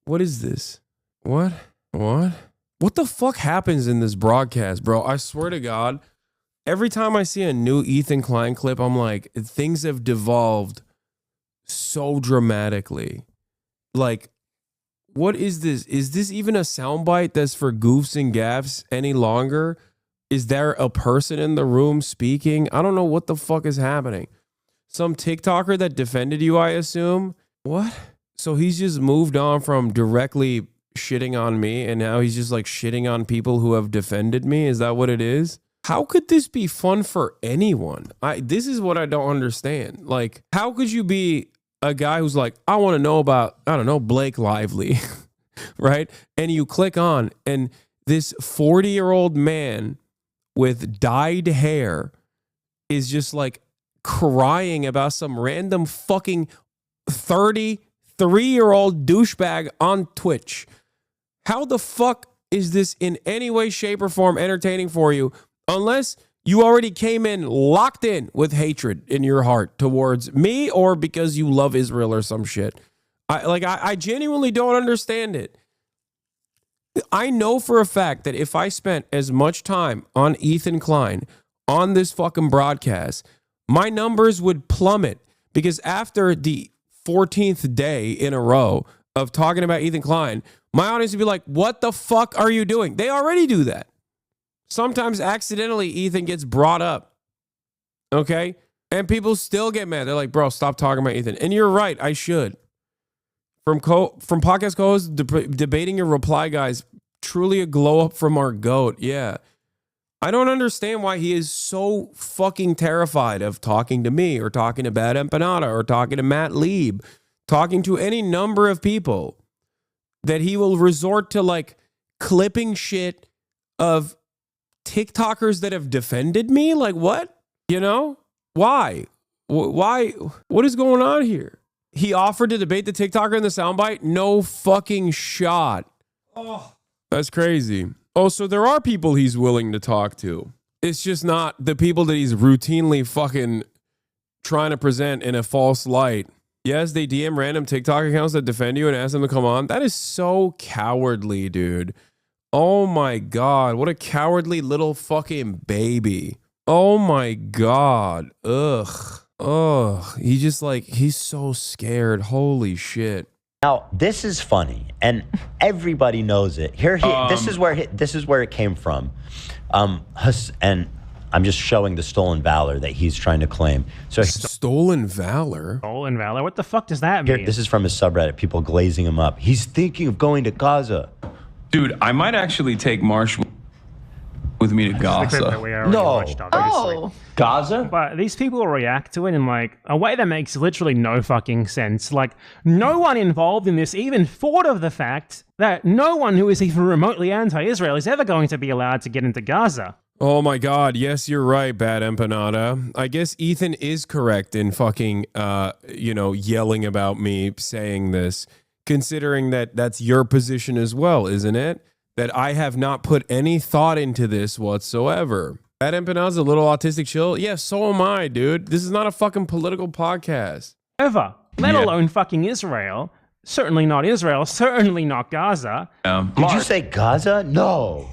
Speaker 1: What is this? What? What the fuck happens in this broadcast, bro? I swear to God, every time I see a new Ethan Klein clip, I'm like, things have devolved so dramatically. Like, what is this? Is this even a soundbite that's for goofs and gaffs any longer? Is there a person in the room speaking? I don't know what the fuck is happening. Some TikToker that defended you, I assume? What? So he's just moved on from directly shitting on me, and now he's just like shitting on people who have defended me? Is that what it is? How could this be fun for anyone? This is what I don't understand. Like, how could you be a guy who's like, I want to know about, I don't know, Blake Lively, right? And you click on, and this 40-year-old man with dyed hair is just like crying about some random fucking 33-year-old douchebag on Twitch. How the fuck is this in any way, shape, or form entertaining for you? Unless you already came in locked in with hatred in your heart towards me, or because you love Israel or some shit. I genuinely don't understand it. I know for a fact that if I spent as much time on Ethan Klein on this fucking broadcast, my numbers would plummet, because after the 14th day in a row of talking about Ethan Klein, my audience would be like, what the fuck are you doing? They already do that. Sometimes accidentally Ethan gets brought up, okay? And people still get mad. They're like, bro, stop talking about Ethan. And you're right, I should. From podcast co-hosts debating your reply guys, truly a glow up from our GOAT. Yeah. I don't understand why he is so fucking terrified of talking to me or talking to BadEmpanada or talking to Matt Lieb, talking to any number of people, that he will resort to like clipping shit of TikTokers that have defended me. Like, what? You know? Why? Why? What is going on here? He offered to debate the TikToker in the soundbite. No fucking shot. Oh, that's crazy. Oh, so there are people he's willing to talk to. It's just not the people that he's routinely fucking trying to present in a false light. Yes, they DM random TikTok accounts that defend you and ask them to come on. That is so cowardly, dude. Oh my God. What a cowardly little fucking baby. Oh my God. Ugh. He's so scared. Holy shit.
Speaker 7: Now, this is funny, and everybody knows it. This is where it came from. And I'm just showing the stolen valor that he's trying to claim. So
Speaker 1: stolen valor?
Speaker 2: Stolen valor? What the fuck does that mean?
Speaker 7: This is from his subreddit, people glazing him up. He's thinking of going to Gaza.
Speaker 3: Dude, I might actually take Marsh with me to Gaza.
Speaker 4: Oh.
Speaker 7: Gaza?
Speaker 2: But these people react to it in like a way that makes literally no fucking sense. Like, no one involved in this even thought of the fact that no one who is even remotely anti-Israel is ever going to be allowed to get into Gaza.
Speaker 1: Oh my God. Yes, you're right, BadEmpanada. I guess Ethan is correct in fucking, yelling about me saying this, considering that that's your position as well, isn't it? That I have not put any thought into this whatsoever. BadEmpanada's a little autistic chill. Yeah, so am I, dude. This is not a fucking political podcast.
Speaker 2: Ever. Let alone fucking Israel. Certainly not Israel. Certainly not Gaza.
Speaker 7: Did you say Gaza? No.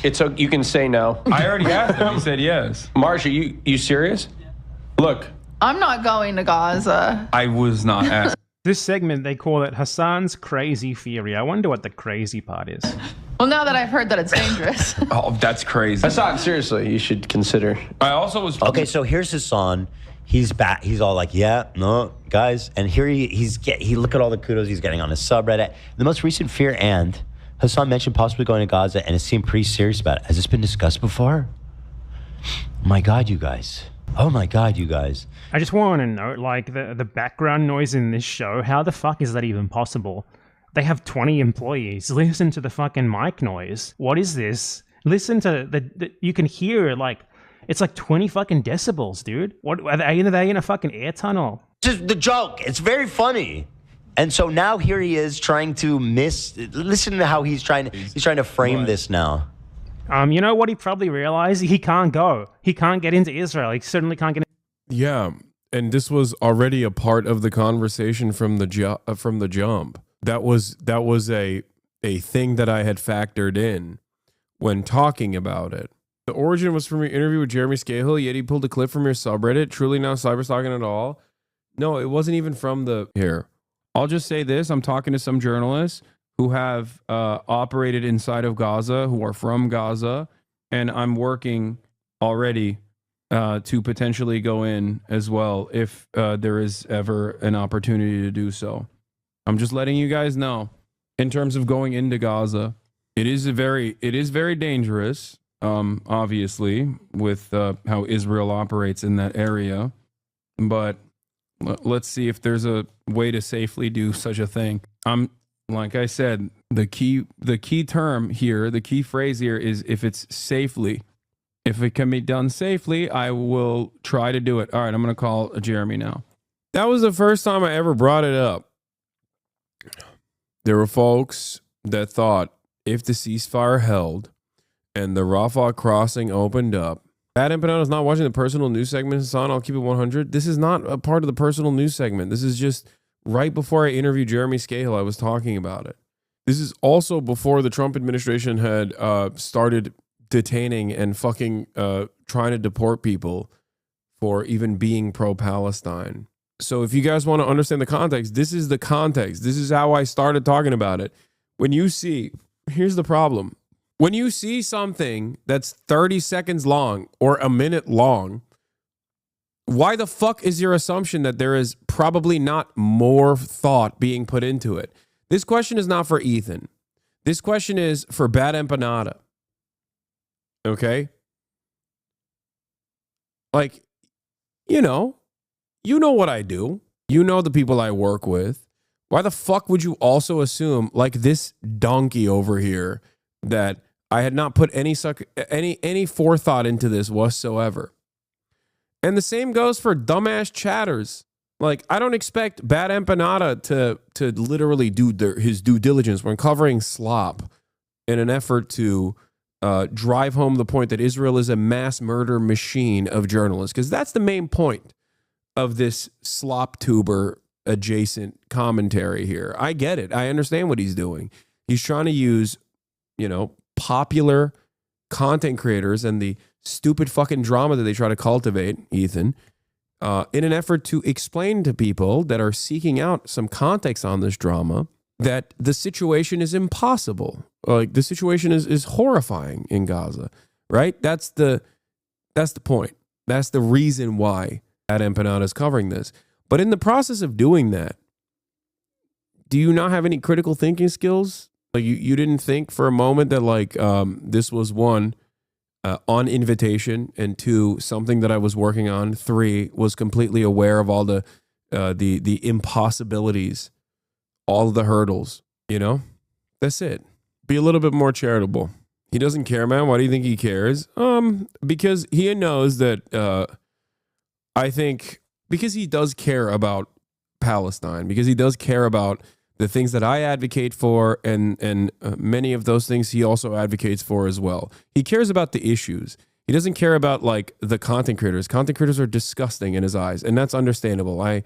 Speaker 5: You can say no.
Speaker 3: I already asked him. He said yes.
Speaker 5: Marsh, are you serious? Look,
Speaker 4: I'm not going to Gaza.
Speaker 3: I was not asking.
Speaker 2: This segment, they call it Hassan's crazy theory. I wonder what the crazy part is.
Speaker 4: Well, now that I've heard that it's dangerous.
Speaker 3: Oh, that's crazy.
Speaker 5: Hassan, seriously, you should consider.
Speaker 3: I also was.
Speaker 7: Okay, so here's Hassan. He's back. He's all like, yeah, no, guys. And here he look at all the kudos he's getting on his subreddit. The most recent fear, and Hassan mentioned possibly going to Gaza, and it seemed pretty serious about it. Has this been discussed before? My God, you guys. Oh my God, you guys.
Speaker 2: I just want to note, like, the background noise in this show, how the fuck is that even possible? They have 20 employees. Listen to the fucking mic noise. What is this? Listen to you can hear, like, it's like 20 fucking decibels, dude. What are they in a fucking air tunnel?
Speaker 7: Just the joke. It's very funny. And so now here he is trying to listen to how he's trying to frame this now.
Speaker 2: You know what he probably realized? He can't go. He can't get into Israel. He certainly can't get
Speaker 1: Yeah, and this was already a part of the conversation from the jump. That was a thing that I had factored in when talking about it. The origin was from your interview with Jeremy Scahill, yet he pulled a clip from your subreddit. Truly not cyberstalking at all. No, it wasn't even from the here. I'll just say this. I'm talking to some journalists who have operated inside of Gaza, who are from Gaza, and I'm working already to potentially go in as well if there is ever an opportunity to do so. I'm just letting you guys know. In terms of going into Gaza, it is very dangerous. Obviously, with how Israel operates in that area, but let's see if there's a way to safely do such a thing. Like I said, the key term here, the key phrase here is if it's safely. If it can be done safely, I will try to do it. All right, I'm going to call Jeremy now. That was the first time I ever brought it up. There were folks that thought if the ceasefire held and the Rafah crossing opened up, BadEmpanada is not watching the personal news segment, Hassan. I'll keep it 100. This is not a part of the personal news segment. This is just right before I interviewed Jeremy Scahill, I was talking about it. This is also before the Trump administration had started detaining and fucking trying to deport people for even being pro-Palestine. So if you guys want to understand the context, this is the context. This is how I started talking about it. When you see, here's the problem. When you see something that's 30 seconds long or a minute long, why the fuck is your assumption that there is probably not more thought being put into it? This question is not for Ethan. This question is for BadEmpanada. Okay? Like, you know what I do. You know the people I work with. Why the fuck would you also assume, like this donkey over here, that I had not put any forethought into this whatsoever? And the same goes for dumbass chatters. Like, I don't expect BadEmpanada to literally do his due diligence when covering slop in an effort to drive home the point that Israel is a mass murder machine of journalists, because that's the main point of this slop tuber adjacent commentary here. I get it. I understand what he's doing. He's trying to use, popular content creators and the stupid fucking drama that they try to cultivate, Ethan, in an effort to explain to people that are seeking out some context on this drama that the situation is impossible. Like, the situation is horrifying in Gaza, right? That's the point. That's the reason why BadEmpanada is covering this. But in the process of doing that, do you not have any critical thinking skills? Like, you didn't think for a moment that, like, this was one, on invitation, and two, something that I was working on, three, was completely aware of all the impossibilities, all of the hurdles, That's it. Be a little bit more charitable. He doesn't care, man. Why do you think he cares? Because he knows that, I think, because he does care about Palestine, because he does care about the things that I advocate for, and many of those things he also advocates for as well. He cares about the issues. He doesn't care about like the content creators. Content creators are disgusting in his eyes, and that's understandable. I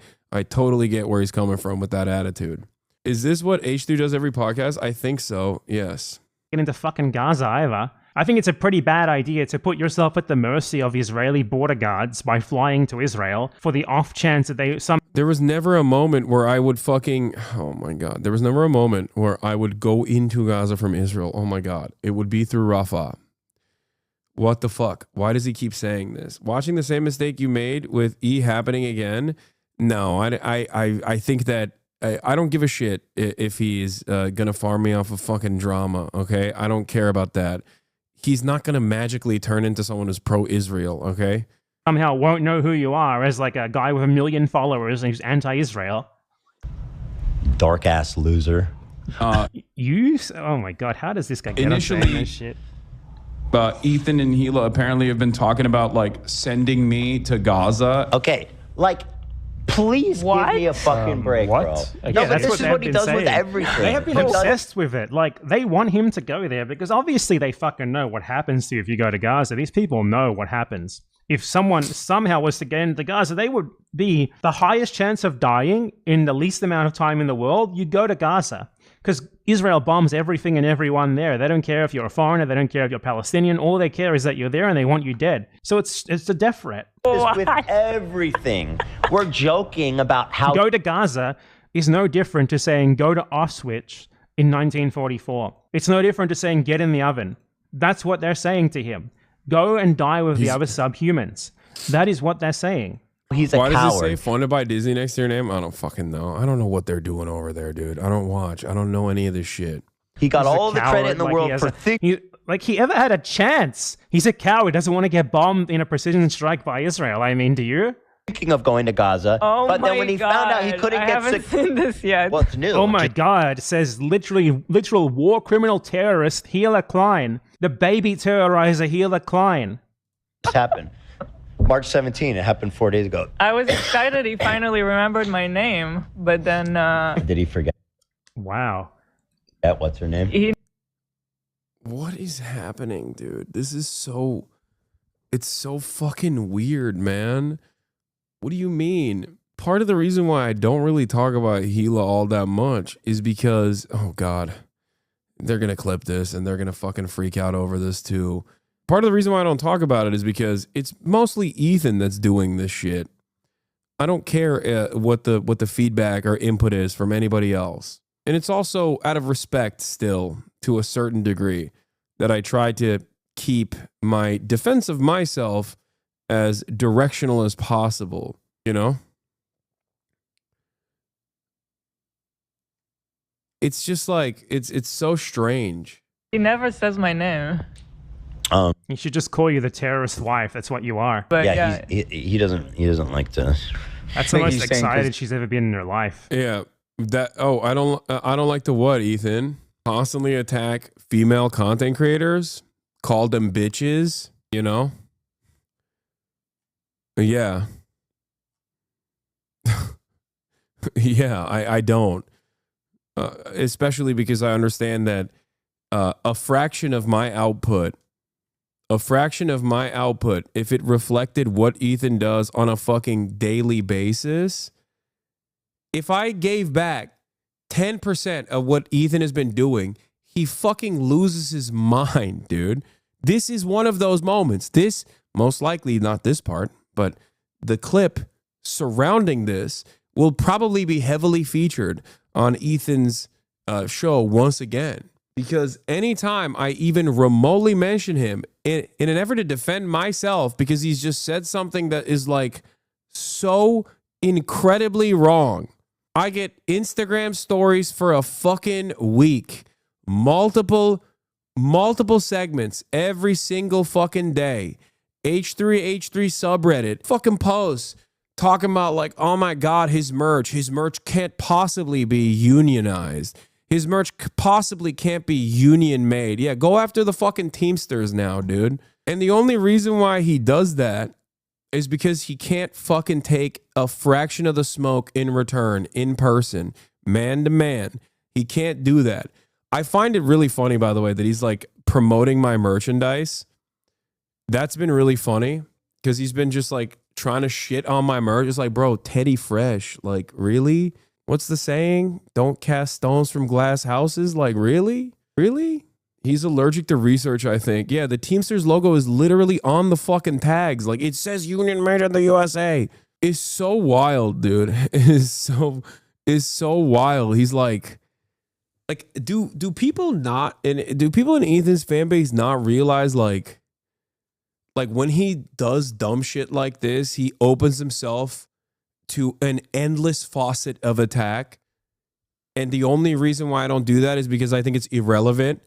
Speaker 1: totally get where he's coming from with that attitude. Is this what H3 does every podcast? I think so. Yes.
Speaker 2: Get into fucking Gaza either. I think it's a pretty bad idea to put yourself at the mercy of Israeli border guards by flying to Israel for the off chance that they
Speaker 1: There was never a moment where I would fucking, oh my God. There was never a moment where I would go into Gaza from Israel. Oh my God. It would be through Rafah. What the fuck? Why does he keep saying this? Watching the same mistake you made with E happening again? No, I think that I don't give a shit if he's going to farm me off of fucking drama, okay? I don't care about that. He's not going to magically turn into someone who's pro-Israel, okay?
Speaker 2: somehow won't know who you are as like a guy with 1 million followers and who's anti-Israel.
Speaker 7: Dark ass loser.
Speaker 2: Oh my God, how does this guy get
Speaker 3: Initially-
Speaker 2: on saying this shit?
Speaker 3: Ethan and Gila apparently have been talking about like sending me to Gaza.
Speaker 7: Okay, like, please give me a fucking break, bro. No,
Speaker 2: Yeah,
Speaker 7: but
Speaker 2: that's
Speaker 7: this
Speaker 2: what
Speaker 7: is
Speaker 2: they've
Speaker 7: what he
Speaker 2: been
Speaker 7: does with
Speaker 2: saying.
Speaker 7: everything.
Speaker 2: They have been
Speaker 7: He does-
Speaker 2: obsessed with it. Like, they want him to go there because obviously they fucking know what happens to you if you go to Gaza. These people know what happens. If someone somehow was to get into Gaza, they would be the highest chance of dying in the least amount of time in the world. You'd go to Gaza because Israel bombs everything and everyone there. They don't care if you're a foreigner. They don't care if you're Palestinian. All they care is that you're there and they want you dead. So it's a death threat.
Speaker 7: With everything. We're joking about how
Speaker 2: Go to Gaza is no different to saying go to Auschwitz in 1944. It's no different to saying get in the oven. That's what they're saying to him. Go and die with the other subhumans. That is what they're saying.
Speaker 7: he's a
Speaker 1: Why
Speaker 7: coward.
Speaker 1: does it say funded by Disney next to your name? I don't fucking know. I don't know what they're doing over there, dude. I don't watch. I don't know any of this shit.
Speaker 7: He got
Speaker 2: He's a
Speaker 7: all the credit in the
Speaker 2: coward,
Speaker 7: world
Speaker 2: he
Speaker 7: for
Speaker 2: has like he ever had a chance. He's a coward. Doesn't want to get bombed in a precision strike by Israel. I mean, do you?
Speaker 7: thinking of going to Gaza.
Speaker 9: Oh
Speaker 7: but then
Speaker 9: my
Speaker 7: when he found out he
Speaker 9: God,
Speaker 7: couldn't
Speaker 9: I
Speaker 7: get
Speaker 9: haven't
Speaker 7: sick.
Speaker 9: seen this yet.
Speaker 7: Well, it's new.
Speaker 2: Oh my God, says literal war criminal terrorist Gila Klein. The baby terrorizer Gila Klein.
Speaker 7: This happened. March 17. It happened 4 days ago.
Speaker 9: I was excited he finally remembered my name, but then
Speaker 7: Did he forget
Speaker 2: Wow.
Speaker 7: what's her name?
Speaker 1: What is happening, dude? This is so... It's so fucking weird, man. What do you mean? Part of the reason why I don't really talk about Gila all that much is because, oh God, they're going to clip this and they're going to fucking freak out over this too. Part of the reason why I don't talk about it is because it's mostly Ethan that's doing this shit. I don't care what the feedback or input is from anybody else. And it's also out of respect still to a certain degree that I try to keep my defense of myself as directional as possible, you know? It's just like, it's so strange.
Speaker 9: he never says my name.
Speaker 2: He should just call you the terrorist wife. That's what you are.
Speaker 9: But
Speaker 7: Yeah, he doesn't like to.
Speaker 2: That's the
Speaker 3: think
Speaker 2: most
Speaker 3: he's saying
Speaker 2: excited
Speaker 3: 'cause-
Speaker 2: she's ever been in her life.
Speaker 1: Yeah, I don't like to what, Ethan? Constantly attack female content creators, call them bitches, you know? Yeah. Yeah, I don't. Especially because I understand that a fraction of my output, if it reflected what Ethan does on a fucking daily basis, if I gave back 10% of what Ethan has been doing, he fucking loses his mind, dude. This is one of those moments. This, most likely not this part, but the clip surrounding this will probably be heavily featured on Ethan's show once again. Because anytime I even remotely mention him in an effort to defend myself because he's just said something that is like so incredibly wrong, I get Instagram stories for a fucking week. Multiple segments every single fucking day. H3 subreddit fucking posts talking about like, oh my God, his merch can't possibly be unionized. His merch possibly can't be union made. Yeah, go after the fucking Teamsters now, dude. And the only reason why he does that is because he can't fucking take a fraction of the smoke in return, in person, man to man. He can't do that. I find it really funny, by the way, that he's like promoting my merchandise. That's been really funny because he's been just like trying to shit on my merch. It's like, bro, Teddy Fresh. Like, really? What's the saying? Don't cast stones from glass houses? Like, really? Really? He's allergic to research, I think. Yeah, the Teamsters logo is literally on the fucking tags. Like, it says Union Made in the USA. It's so wild, dude. It's so wild. He's like do people in Ethan's fan base not realize like when he does dumb shit like this, he opens himself to an endless faucet of attack. And the only reason why I don't do that is because I think it's irrelevant.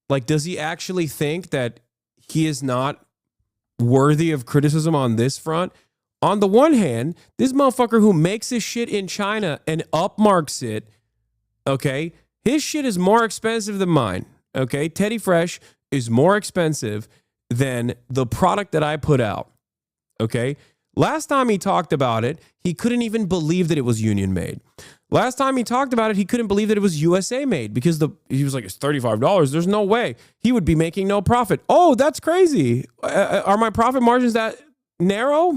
Speaker 1: Like, does he actually think that he is not worthy of criticism on this front? On the one hand, this motherfucker who makes his shit in China and upmarks it, okay, his shit is more expensive than mine, okay? Teddy Fresh is more expensive than the product that I put out, okay? Last time he talked about it, he couldn't even believe that it was union made. Last time he talked about it, he couldn't believe that it was USA made because he was like, it's $35. There's no way. He would be making no profit. Oh, that's crazy. Are my profit margins that narrow?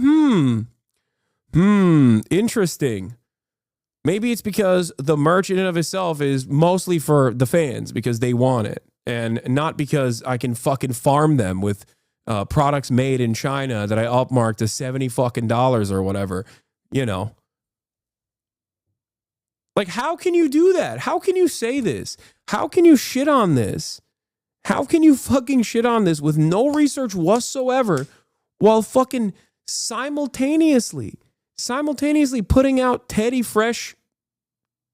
Speaker 1: Interesting. Maybe it's because the merch in and of itself is mostly for the fans because they want it and not because I can fucking farm them with products made in China that I upmarked to $70 fucking or whatever, you know. Like, how can you do that? How can you say this? How can you shit on this? How can you fucking shit on this with no research whatsoever while fucking simultaneously putting out Teddy Fresh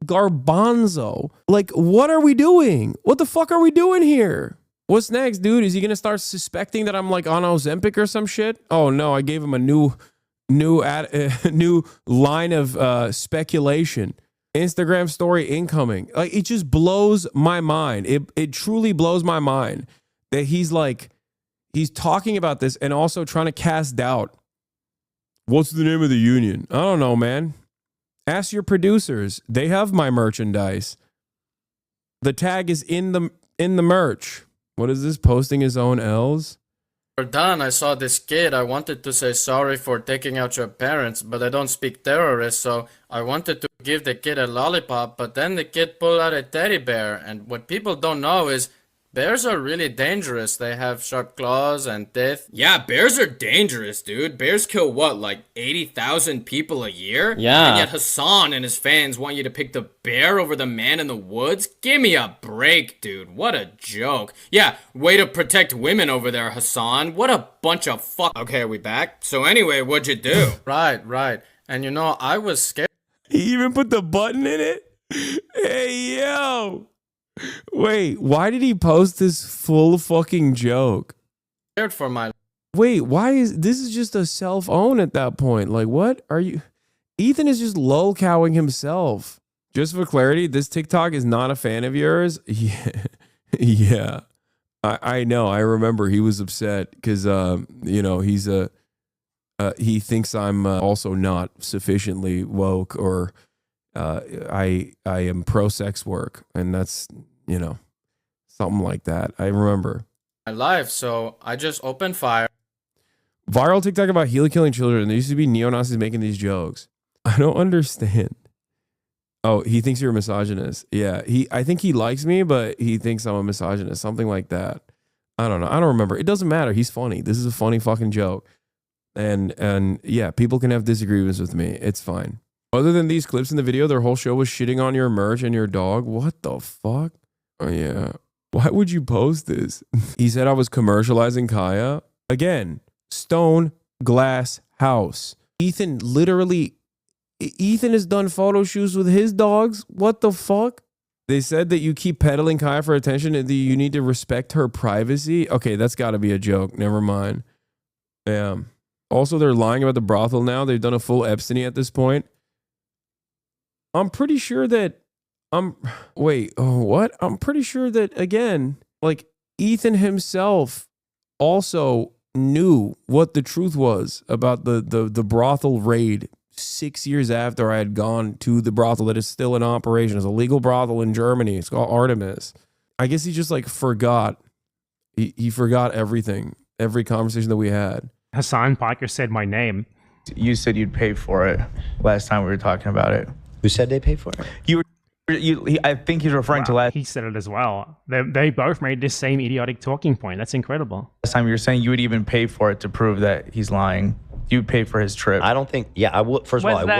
Speaker 1: garbanzo? Like, what are we doing? What the fuck are we doing here? What's next, dude? Is he going to start suspecting that I'm like on Ozempic or some shit? Oh no, I gave him a new line of speculation. Instagram story incoming. Like, it just blows my mind. It truly blows my mind that he's talking about this and also trying to cast doubt. What's the name of the union? I don't know, man. Ask your producers. They have my merchandise. The tag is in the merch. What is this? Posting his own L's?
Speaker 10: We're done. I saw this kid. I wanted to say sorry for taking out your parents, but I don't speak terrorist, so I wanted to give the kid a lollipop, but then the kid pulled out a teddy bear, and what people don't know is bears are really dangerous. They have sharp claws and teeth.
Speaker 11: Yeah, bears are dangerous, dude. Bears kill what, like 80,000 people a year?
Speaker 10: Yeah.
Speaker 11: And yet Hassan and his fans want you to pick the bear over the man in the woods? Give me a break, dude. What a joke. Yeah, way to protect women over there, Hassan. What a bunch of fuck. Okay, are we back? So anyway, what'd you do?
Speaker 10: Right. And you know, I was scared.
Speaker 1: He even put the button in it? Hey, yo. Wait, why did he post this full fucking joke?
Speaker 10: For my
Speaker 1: Wait, why is this just a self-own at that point? Like, what are you? Ethan is just lol-cowing himself. Just for clarity, this TikTok is not a fan of yours. Yeah. I know. I remember he was upset because you know, he thinks I'm also not sufficiently woke or I am pro sex work, and that's, you know, something like that. I remember
Speaker 10: my life, so I just opened fire.
Speaker 1: Viral TikTok about Healy killing children. There used to be neo-Nazis making these jokes. I don't understand. Oh, he thinks you're a misogynist. Yeah, I think he likes me, but he thinks I'm a misogynist. Something like that. I don't know. I don't remember. It doesn't matter. He's funny. This is a funny fucking joke. And yeah, people can have disagreements with me. It's fine. Other than these clips in the video, their whole show was shitting on your merch and your dog. What the fuck? Oh, yeah. Why would you post this? He said I was commercializing Kaya. Again, stone, glass, house. Ethan has done photo shoots with his dogs. What the fuck? They said that you keep peddling Kaya for attention and that you need to respect her privacy. Okay, that's got to be a joke. Never mind. Yeah. Also, they're lying about the brothel now. They've done a full Epstein at this point. I'm pretty sure that what? I'm pretty sure that, again, like, Ethan himself also knew what the truth was about the brothel raid 6 years after I had gone to the brothel that is still in operation. It's a legal brothel in Germany. It's called Artemis. I guess he just like forgot. He forgot everything. every conversation that we had.
Speaker 2: Hassan Piker said my name.
Speaker 12: You said you'd pay for it last time we were talking about it.
Speaker 7: Who said they pay for it?
Speaker 12: I think he's referring to last
Speaker 2: He said it as well. They both made this same idiotic talking point. That's incredible.
Speaker 12: time you were saying you would even pay for it to prove that he's lying. You would pay for his trip.
Speaker 7: I don't think. Yeah, I would. First of all, I would.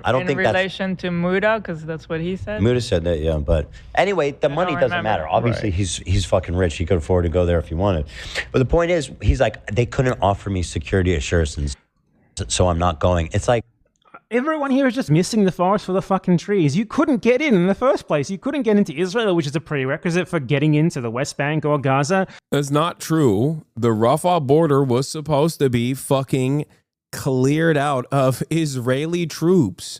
Speaker 7: I don't think that's
Speaker 9: in relation to Muda, because that's what he said.
Speaker 7: Muda said that. Yeah, but anyway, the money doesn't
Speaker 9: remember.
Speaker 7: matter. Obviously, he's fucking rich. He could afford to go there if he wanted. But the point is, he's like, they couldn't offer me security assurances, so I'm not going. It's like.
Speaker 2: Everyone here is just missing the forest for the fucking trees. You couldn't get in the first place. You couldn't get into Israel, which is a prerequisite for getting into the West Bank or Gaza.
Speaker 1: That's not true. The Rafah border was supposed to be fucking cleared out of Israeli troops.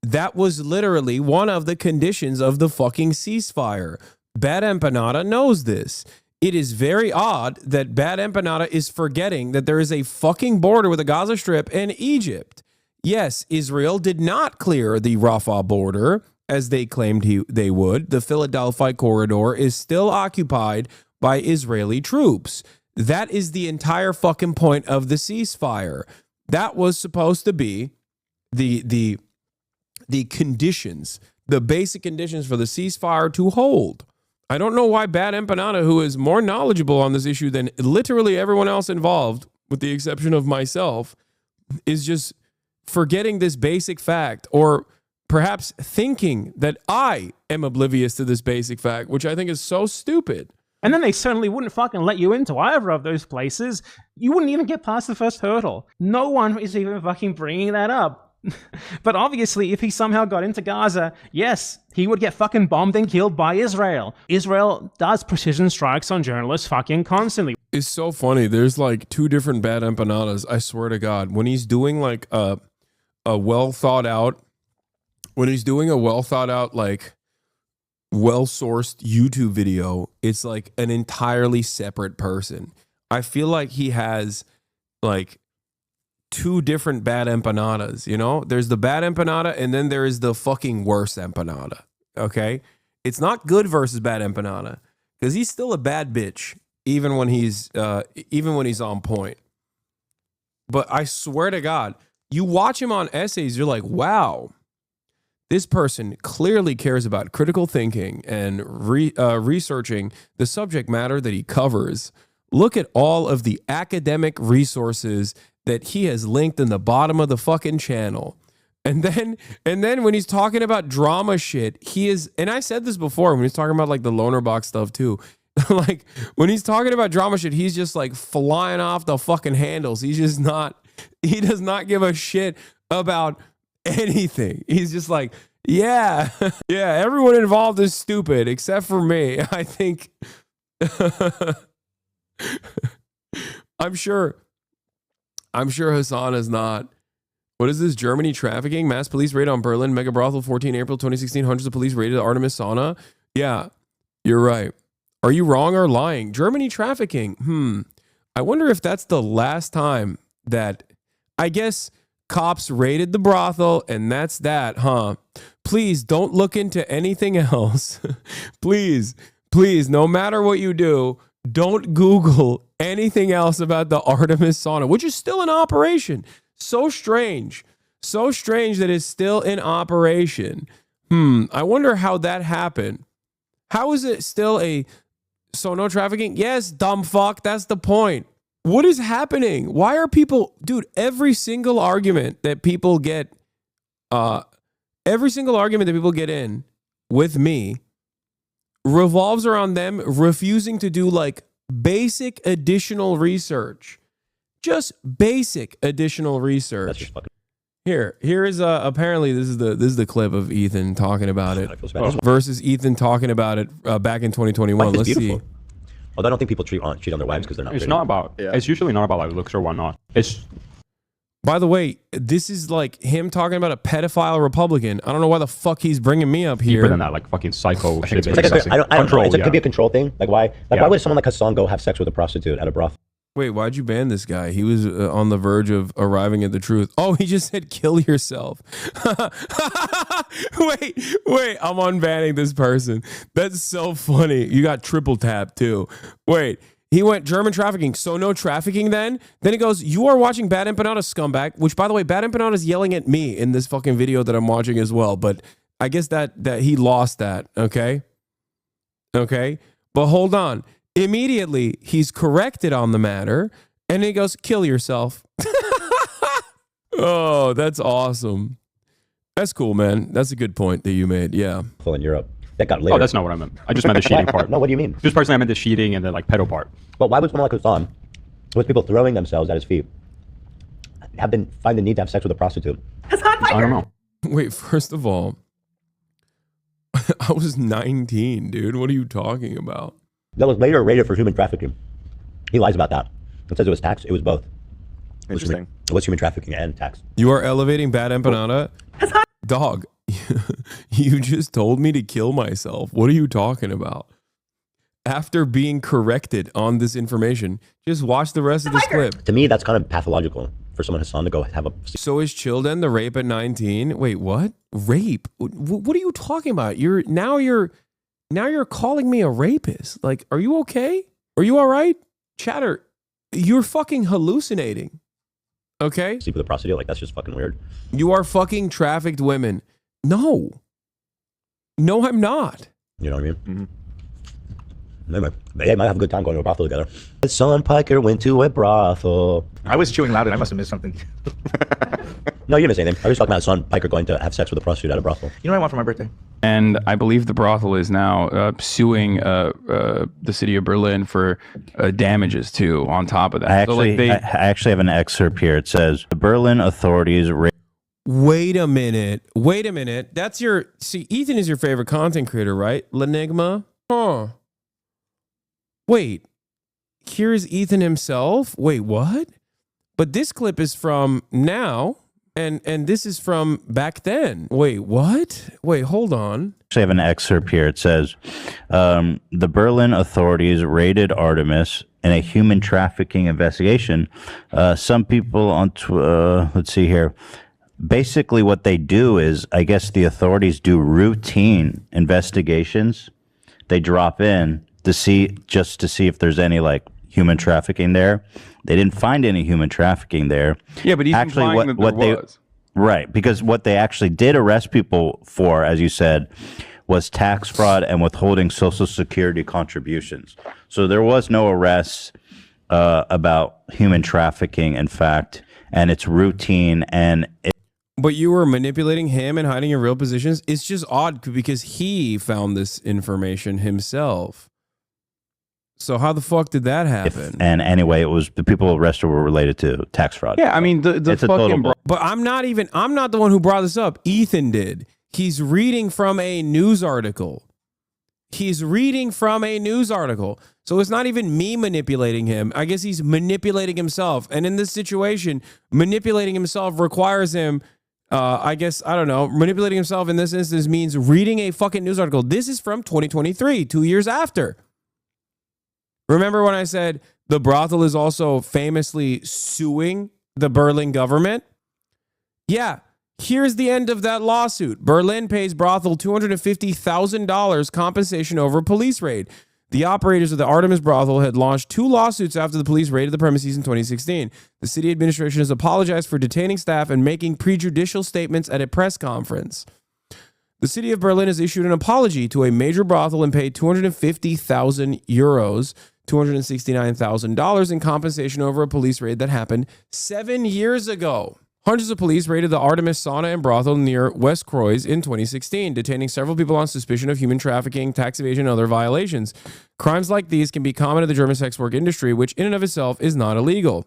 Speaker 1: That was literally one of the conditions of the fucking ceasefire. BadEmpanada knows this. It is very odd that BadEmpanada is forgetting that there is a fucking border with the Gaza Strip and Egypt. Yes, Israel did not clear the Rafah border as they claimed they would. The Philadelphia corridor is still occupied by Israeli troops. That is the entire fucking point of the ceasefire. That was supposed to be the conditions, the basic conditions for the ceasefire to hold. I don't know why BadEmpanada, who is more knowledgeable on this issue than literally everyone else involved, with the exception of myself, is just forgetting this basic fact, or perhaps thinking that I am oblivious to this basic fact, which I think is so stupid.
Speaker 2: And then they certainly wouldn't fucking let you into either of those places. You wouldn't even get past the first hurdle. No one is even fucking bringing that up. But obviously, if he somehow got into Gaza, yes, he would get fucking bombed and killed by Israel. Israel does precision strikes on journalists fucking constantly.
Speaker 1: It's so funny. There's like two different BadEmpanadas, I swear to God. When he's doing like a well thought out, like well-sourced YouTube video, it's like an entirely separate person. I feel like he has like two different BadEmpanadas, you know? There's the BadEmpanada and then there is the fucking worst empanada, okay? It's not good versus BadEmpanada because he's still a bad bitch even when he's on point. But I swear to God, you watch him on essays, you're like, wow, this person clearly cares about critical thinking and researching the subject matter that he covers. Look at all of the academic resources that he has linked in the bottom of the fucking channel. And then when he's talking about drama shit, he is, and I said this before when he's talking about like the loner box stuff too. Like when he's talking about drama shit, he's just like flying off the fucking handles. He does not give a shit about anything. He's just like, yeah, everyone involved is stupid except for me. I think I'm sure Hassan is not. What is this? Germany trafficking? Mass police raid on Berlin. Mega brothel 14 April 2016. Hundreds of police raided Artemis sauna. Yeah, you're right. Are you wrong or lying? Germany trafficking. I wonder if that's the last time that, I guess, cops raided the brothel and that's that, huh? Please don't look into anything else. Please, no matter what you do, don't Google anything else about the Artemis sauna, which is still in operation. So strange that it's still in operation. I wonder how that happened. How is it still so no trafficking? Yes, dumb fuck, that's the point. What is happening? Why are people, dude, every single argument that people get in with me revolves around them refusing to do like basic additional research. Just basic additional research. Here is apparently this is the clip of Ethan talking about it versus Ethan talking about it back in 2021. Let's see.
Speaker 7: Although I don't think people cheat on their wives because they're not.
Speaker 13: It's not about. Yeah. It's usually not about like looks or whatnot. It's.
Speaker 1: By the way, this is like him talking about a pedophile Republican. I don't know why the fuck he's bringing me up here.
Speaker 13: Deeper than that, like fucking psycho shit.
Speaker 7: It's like I don't know. It could be a control thing. Like why? Why would someone like Hassan go have sex with a prostitute at a brothel?
Speaker 1: Wait, why'd you ban this guy? He was on the verge of arriving at the truth. Oh, he just said kill yourself. Wait, I'm unbanning this person. That's so funny. You got triple tapped too. Wait, He went German trafficking. So no trafficking then? Then he goes, you are watching Bad Empanada, scumbag. Which, by the way, Bad Empanada is yelling at me in this fucking video that I'm watching as well. But I guess that he lost that. Okay? Okay? But hold on. Immediately, he's corrected on the matter. And he goes, kill yourself. Oh, that's awesome. That's cool, man. That's a good point that you made. Yeah.
Speaker 7: In Europe. That got later.
Speaker 13: Oh, that's not what I meant. I just meant the cheating part.
Speaker 7: No, what do you mean?
Speaker 13: Just personally, I meant the cheating and the like pedo part.
Speaker 7: But why would someone like Hassan, with people throwing themselves at his feet, find the need to have sex with a prostitute?
Speaker 13: I don't know.
Speaker 1: Wait, first of all, I was 19, dude. What are you talking about?
Speaker 7: That was later rated for human trafficking. He lies about that. It says it was tax. It was both.
Speaker 14: Interesting.
Speaker 7: It was human trafficking and tax.
Speaker 1: You are elevating Bad Empanada? Dog, you just told me to kill myself. What are you talking about? After being corrected on this information, just watch the rest of this clip.
Speaker 7: To me, that's kind of pathological for someone Hassan to go have a...
Speaker 1: So is Childen the rape at 19? Wait, what? Rape? What are you talking about? Now you're calling me a rapist. Like, are you okay? Are you all right? Chatter, you're fucking hallucinating. Okay?
Speaker 7: Sleep with a prostitute, like, that's just fucking weird.
Speaker 1: You are fucking trafficked women. No, I'm not.
Speaker 7: You know what I mean? Mm-hmm. Anyway, they might have a good time going to a brothel together. Hassan Piker went to a brothel.
Speaker 14: I was chewing loud and I must have missed something.
Speaker 7: No, you didn't miss anything. I was talking about Hassan Piker going to have sex with a prostitute at a brothel.
Speaker 14: You know what I want for my birthday?
Speaker 3: And I believe the brothel is now suing the city of Berlin for damages too. On top of that,
Speaker 15: I actually have an excerpt here. It says the Berlin authorities.
Speaker 1: Wait a minute. That's Ethan is your favorite content creator, right? Lenigma. Huh. Wait. Here's Ethan himself. Wait, what? But this clip is from now. And this is from back then. Wait, what? Wait, hold on.
Speaker 15: I have an excerpt here. It says, the Berlin authorities raided Artemis in a human trafficking investigation. Some people on, let's see here. Basically what they do is, I guess the authorities do routine investigations. They drop in to see if there's any like human trafficking there. They didn't find any human trafficking there.
Speaker 3: Yeah, but he's
Speaker 15: actually
Speaker 3: implying that there was.
Speaker 15: Right, because what they actually did arrest people for, as you said, was tax fraud and withholding Social Security contributions. So there was no arrests about human trafficking, in fact, and it's routine.
Speaker 1: But you were manipulating him and hiding your real positions? It's just odd because he found this information himself. So how the fuck did that happen?
Speaker 15: And anyway, it was the people arrested were related to tax fraud.
Speaker 3: Yeah, I mean the
Speaker 15: it's
Speaker 3: fucking.
Speaker 1: But I'm not the one who brought this up. Ethan did. He's reading from a news article. So it's not even me manipulating him. I guess he's manipulating himself. And in this situation, manipulating himself requires him. Manipulating himself in this instance means reading a fucking news article. This is from 2023, 2 years after. Remember when I said the brothel is also famously suing the Berlin government? Yeah, here's the end of that lawsuit. Berlin pays brothel $250,000 compensation over police raid. The operators of the Artemis brothel had launched 2 lawsuits after the police raided the premises in 2016. The city administration has apologized for detaining staff and making prejudicial statements at a press conference. The city of Berlin has issued an apology to a major brothel and paid 250,000 euros, $269,000 in compensation over a police raid that happened 7 years ago. Hundreds of police raided the Artemis sauna and brothel near West Croix in 2016, detaining several people on suspicion of human trafficking, tax evasion, and other violations. Crimes like these can be common in the German sex work industry, which in and of itself is not illegal.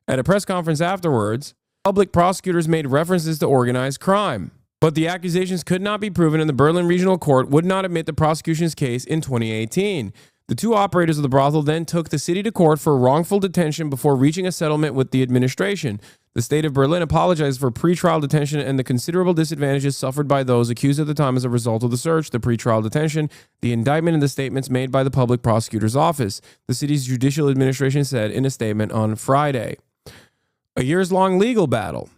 Speaker 1: At a press conference afterwards, public prosecutors made references to organized crime. But the accusations could not be proven, and the Berlin Regional Court would not admit the prosecution's case in 2018. The 2 operators of the brothel then took the city to court for wrongful detention before reaching a settlement with the administration. The state of Berlin apologized for pretrial detention and the considerable disadvantages suffered by those accused at the time as a result of the search, the pretrial detention, the indictment, and the statements made by the public prosecutor's office, the city's judicial administration said in a statement on Friday. A years-long legal battle.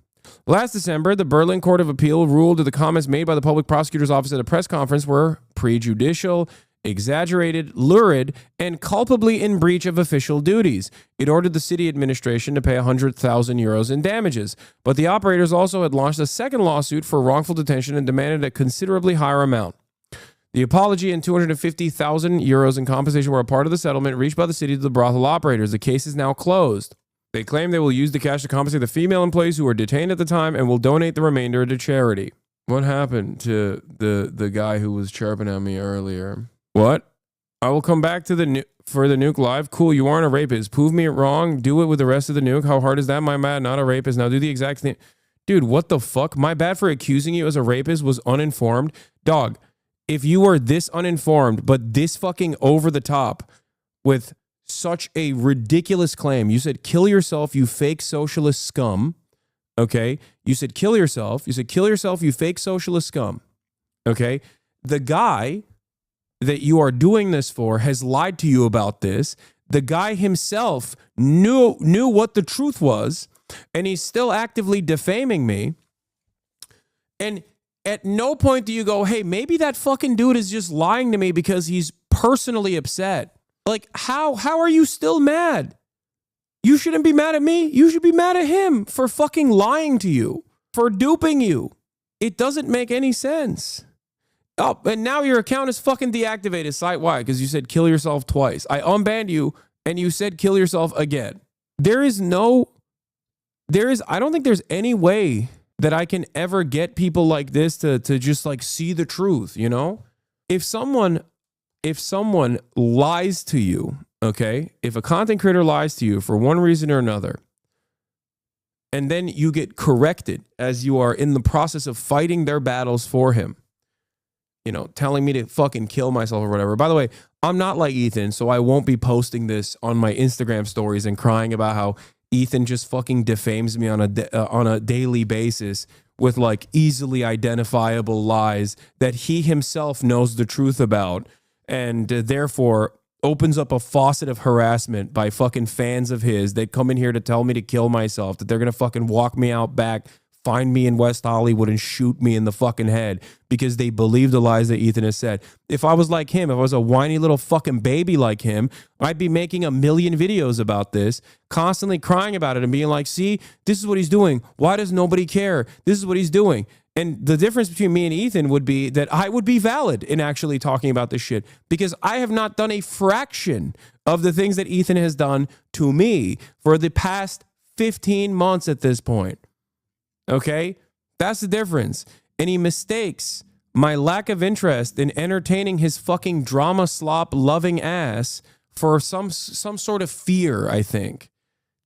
Speaker 1: Last December, the Berlin Court of Appeal ruled that the comments made by the public prosecutor's office at a press conference were prejudicial exaggerated, lurid, and culpably in breach of official duties. It ordered the city administration to pay 100,000 euros in damages, but the operators also had launched a second lawsuit for wrongful detention and demanded a considerably higher amount. The apology and 250,000 euros in compensation were a part of the settlement reached by the city to the brothel operators. The case is now closed. They claim they will use the cash to compensate the female employees who were detained at the time and will donate the remainder to charity. What happened to the guy who was chirping at me earlier? What? I will come back to for the nuke live. Cool, you aren't a rapist. Prove me wrong. Do it with the rest of the nuke. How hard is that? My bad, not a rapist. Now do the exact thing. Dude, what the fuck? My bad for accusing you as a rapist was uninformed. Dog, if you were this uninformed, but this fucking over the top with such a ridiculous claim, you said kill yourself, you fake socialist scum. Okay? You said kill yourself. You said kill yourself, you fake socialist scum. Okay? The guy that you are doing this for has lied to you about this. The guy himself knew what the truth was, and he's still actively defaming me. And at no point do you go, hey, maybe that fucking dude is just lying to me because he's personally upset. Like, how are you still mad? You shouldn't be mad at me. You should be mad at him for fucking lying to you, for duping you. It doesn't make any sense. Oh, and now your account is fucking deactivated site-wide because you said kill yourself twice. I unbanned you and you said kill yourself again. I don't think there's any way that I can ever get people like this to just like see the truth, you know? If someone lies to you, okay? If a content creator lies to you for one reason or another, and then you get corrected as you are in the process of fighting their battles for him, you know, telling me to fucking kill myself or whatever. By the way, I'm not like Ethan, so I won't be posting this on my Instagram stories and crying about how Ethan just fucking defames me on a daily basis with like easily identifiable lies that he himself knows the truth about, and therefore opens up a faucet of harassment by fucking fans of his that come in here to tell me to kill myself, that they're gonna fucking walk me out back, find me in West Hollywood and shoot me in the fucking head because they believe the lies that Ethan has said. If I was like him, if I was a whiny little fucking baby like him, I'd be making a million videos about this, constantly crying about it and being like, see, this is what he's doing. Why does nobody care? This is what he's doing. And the difference between me and Ethan would be that I would be valid in actually talking about this shit because I have not done a fraction of the things that Ethan has done to me for the past 15 months at this point. Okay? That's the difference. And he mistakes my lack of interest in entertaining his fucking drama slop loving ass for some sort of fear, I think.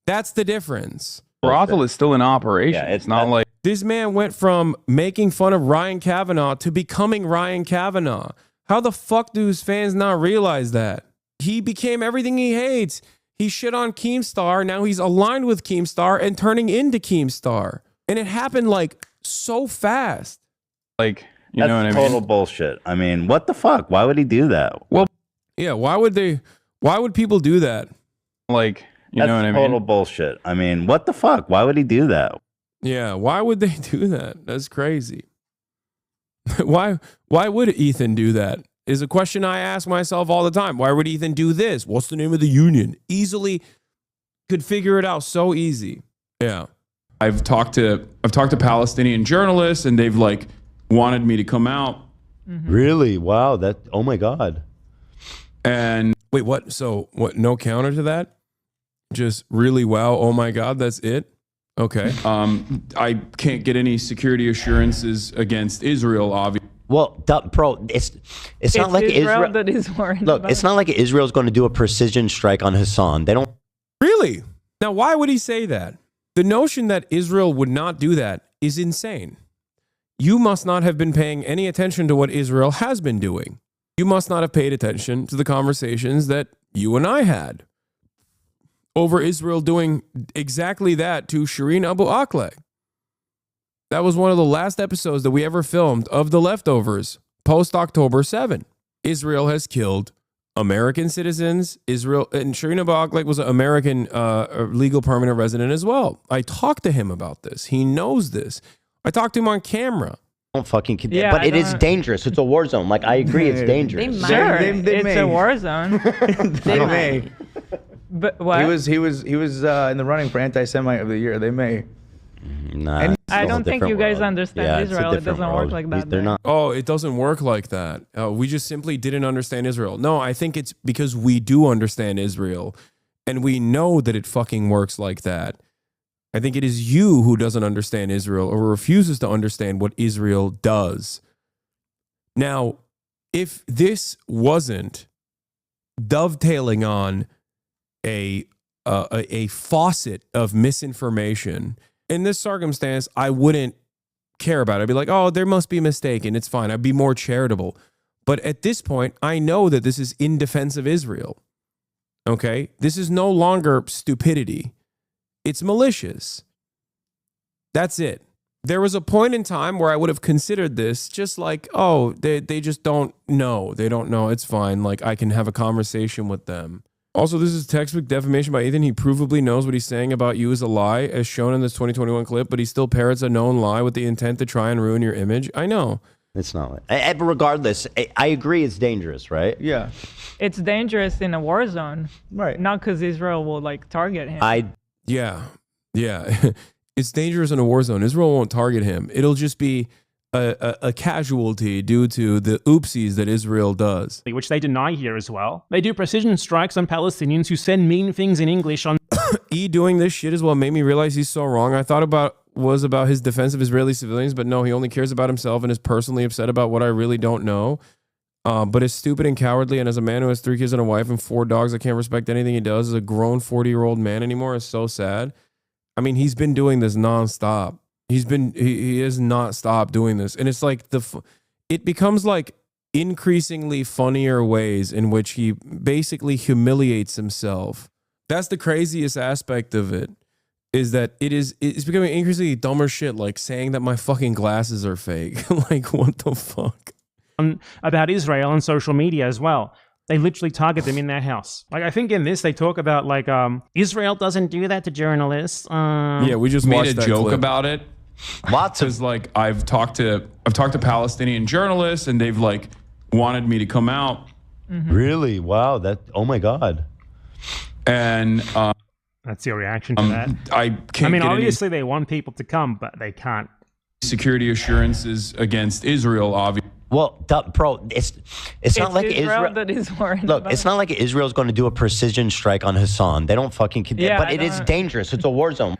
Speaker 1: That's the difference.
Speaker 3: Brothel is still in operation.
Speaker 15: Yeah,
Speaker 3: it's not like
Speaker 1: this man went from making fun of Ryan Kavanaugh to becoming Ryan Kavanaugh. How the fuck do his fans not realize that? He became everything he hates. He shit on Keemstar. Now he's aligned with Keemstar and turning into Keemstar. And it happened like so fast.
Speaker 3: Like, you
Speaker 15: That's
Speaker 3: know what I mean?
Speaker 15: total bullshit. I mean, what the fuck? Why would he do that?
Speaker 3: Well,
Speaker 1: yeah, why would people do that?
Speaker 3: Like, you
Speaker 15: That's
Speaker 3: know what I mean?
Speaker 15: total bullshit. I mean, what the fuck? Why would he do that?
Speaker 1: Yeah, why would they do that? That's crazy. Why would Ethan do that? Is a question I ask myself all the time. Why would Ethan do this? What's the name of the union? Easily could figure it out so easy. Yeah.
Speaker 16: I've talked to Palestinian journalists and they've like wanted me to come out.
Speaker 7: Really? Wow. Oh my God.
Speaker 16: And
Speaker 1: wait, what? So what? No counter to that? Just really wow. Oh my God. That's it. Okay.
Speaker 16: I can't get any security assurances against Israel, obviously.
Speaker 7: Well, bro, it's not like Israel
Speaker 9: that is worried.
Speaker 7: Look,
Speaker 9: about
Speaker 7: it's not like Israel's going to do a precision strike on Hassan. They don't.
Speaker 1: Really? Now, why would he say that? The notion that Israel would not do that is insane. You must not have been paying any attention to what Israel has been doing. You must not have paid attention to the conversations that you and I had over Israel doing exactly that to Shireen Abu Akleh. That was one of the last episodes that we ever filmed of The Leftovers post-October 7. Israel has killed American citizens. Israel, and Shireen Abu Akleh was an American legal permanent resident as well. I talked to him about this. He knows this. I talked to him on camera.
Speaker 7: Don't fucking kid.
Speaker 9: Yeah,
Speaker 7: but
Speaker 9: I
Speaker 7: it is
Speaker 9: don't-
Speaker 7: dangerous. It's a war zone. Like I agree, it's dangerous.
Speaker 9: Sure,
Speaker 12: They
Speaker 9: it's
Speaker 12: may.
Speaker 9: a war zone.
Speaker 12: They may.
Speaker 9: But what?
Speaker 12: He was in the running for anti-Semite of the year. They may.
Speaker 7: Nah,
Speaker 9: I don't think you guys understand Israel. It doesn't work like that.
Speaker 7: They're not.
Speaker 1: Oh, it doesn't work like that. We just simply didn't understand Israel. No, I think it's because we do understand Israel and we know that it fucking works like that. I think it is you who doesn't understand Israel or refuses to understand what Israel does. Now, if this wasn't dovetailing on a faucet of misinformation, in this circumstance, I wouldn't care about it. I'd be like, oh, there must be a mistake and it's fine. I'd be more charitable. But at this point, I know that this is in defense of Israel. Okay? This is no longer stupidity. It's malicious. That's it. There was a point in time where I would have considered this just like, oh, they just don't know. They don't know. It's fine. Like, I can have a conversation with them. Also, this is textbook defamation by Ethan. He provably knows what he's saying about you is a lie, as shown in this 2021 clip, but he still parrots a known lie with the intent to try and ruin your image. I know.
Speaker 7: It's not. But regardless, I agree it's dangerous, right?
Speaker 12: Yeah.
Speaker 9: It's dangerous in a war zone,
Speaker 12: right?
Speaker 9: Not because Israel will like target him.
Speaker 1: Yeah. It's dangerous in a war zone. Israel won't target him. It'll just be a casualty due to the oopsies that Israel does.
Speaker 2: Which they deny here as well. They do precision strikes on Palestinians who send mean things in English on...
Speaker 1: Doing this shit is what made me realize he's so wrong. I thought about his defense of Israeli civilians, but no, he only cares about himself and is personally upset about what I really don't know. But is stupid and cowardly, and as a man who has 3 kids and a wife and 4 dogs, I can't respect anything he does as a grown 40-year-old man anymore. Is so sad. I mean, he's been doing this nonstop. He has not stopped doing this. And it's like it becomes like increasingly funnier ways in which he basically humiliates himself. That's the craziest aspect of it, is that it's becoming increasingly dumber shit, like saying that my fucking glasses are fake. Like, what the fuck?
Speaker 2: About Israel on social media as well. They literally target them in their house. Like, I think in this, they talk about like, Israel doesn't do that to journalists.
Speaker 1: Yeah, we just
Speaker 16: made
Speaker 1: watched
Speaker 16: a
Speaker 1: that
Speaker 16: joke
Speaker 1: clip.
Speaker 16: about it.
Speaker 7: Lots of
Speaker 16: like I've talked to Palestinian journalists and they've like wanted me to come out.
Speaker 7: Really? Wow. Oh my God.
Speaker 1: And
Speaker 2: that's your reaction to that.
Speaker 1: I can't.
Speaker 2: mean,
Speaker 1: get
Speaker 2: obviously they want people to come, but they can't.
Speaker 1: Security assurances against Israel, obviously.
Speaker 7: Well, bro, it's not like Israel
Speaker 9: that is worried.
Speaker 7: Look,
Speaker 9: about
Speaker 7: it's not like Israel's going to do a precision strike on Hassan. They don't fucking.
Speaker 9: Yeah,
Speaker 7: but
Speaker 9: I
Speaker 7: it is
Speaker 9: don't-
Speaker 7: dangerous. It's a war zone.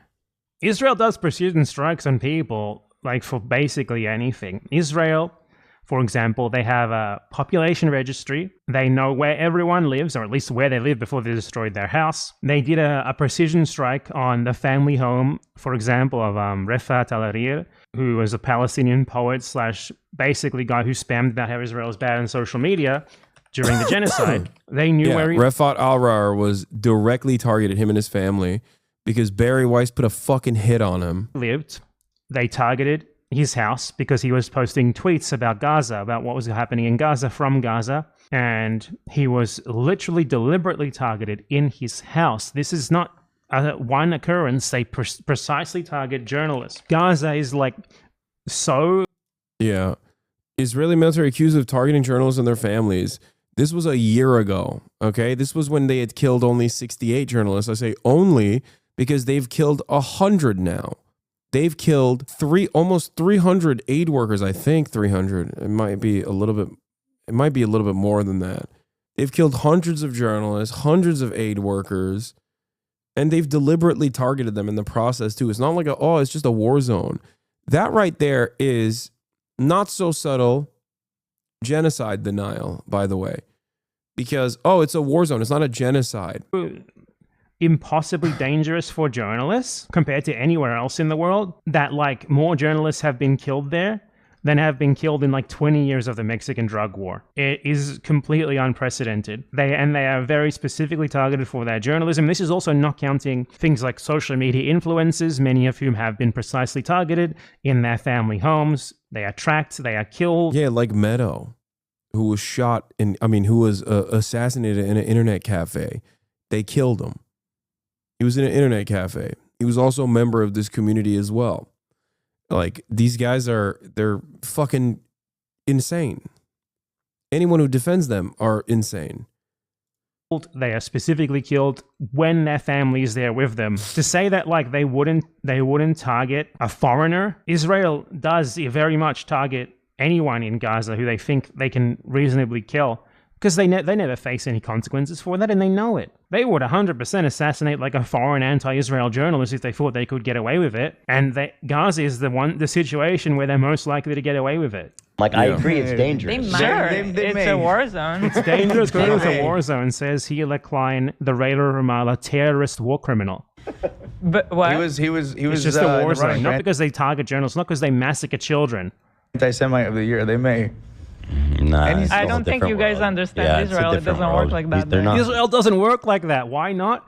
Speaker 2: Israel does precision strikes on people, like for basically anything. Israel, for example, they have a population registry. They know where everyone lives, or at least where they lived before they destroyed their house. They did a precision strike on the family home, for example, of Refat Al-Arir, who was a Palestinian poet slash basically guy who spammed about how Israel is bad on social media during the genocide. They knew where he
Speaker 1: Refat Al-Rar was directly targeted, him and his family, because Barry Weiss put a fucking hit on him.
Speaker 2: lived. They targeted his house because he was posting tweets about Gaza, about what was happening in Gaza from Gaza. And he was literally deliberately targeted in his house. This is not one occurrence. They precisely target journalists. Gaza is like so...
Speaker 1: Yeah. Israeli military accused of targeting journalists and their families. This was a year ago, okay? This was when they had killed only 68 journalists. I say only because they've killed 100 now. They've killed almost 300 aid workers, I think 300. It might be a little bit more than that. They've killed hundreds of journalists, hundreds of aid workers, and they've deliberately targeted them in the process too. It's not like it's just a war zone. That right there is not so subtle genocide denial, by the way. Because, it's a war zone. It's not a genocide.
Speaker 2: Impossibly dangerous for journalists compared to anywhere else in the world, that like more journalists have been killed there than have been killed in like 20 years of the Mexican drug war. It is completely unprecedented. They are very specifically targeted for their journalism. This is also not counting things like social media influencers, many of whom have been precisely targeted in their family homes. They are tracked, they are killed.
Speaker 1: Yeah, like Meadow, who was who was assassinated in an internet cafe. They killed him. He was in an internet cafe. He was also a member of this community as well. Like, these guys they're fucking insane. Anyone who defends them are insane.
Speaker 2: They are specifically killed when their family is there with them. To say that like they wouldn't target a foreigner, Israel does very much target anyone in Gaza who they think they can reasonably kill, because they never face any consequences for that, and they know it. They would 100% assassinate like a foreign anti-Israel journalist if they thought they could get away with it. And Gaza is the situation where they're most likely to get away with it.
Speaker 7: Like, I agree, it's dangerous.
Speaker 9: It's a war zone.
Speaker 2: It's dangerous because it's a war zone, says Hila Klein, the Raider of Ramallah, terrorist war criminal.
Speaker 9: But what?
Speaker 12: He was
Speaker 2: It's just a war zone, not because they target journalists, not because they massacre children.
Speaker 12: Anti-Semite of the year. They may.
Speaker 7: Nah,
Speaker 9: I don't think you guys understand Israel. It doesn't work like that.
Speaker 2: Israel doesn't work like that. Why not?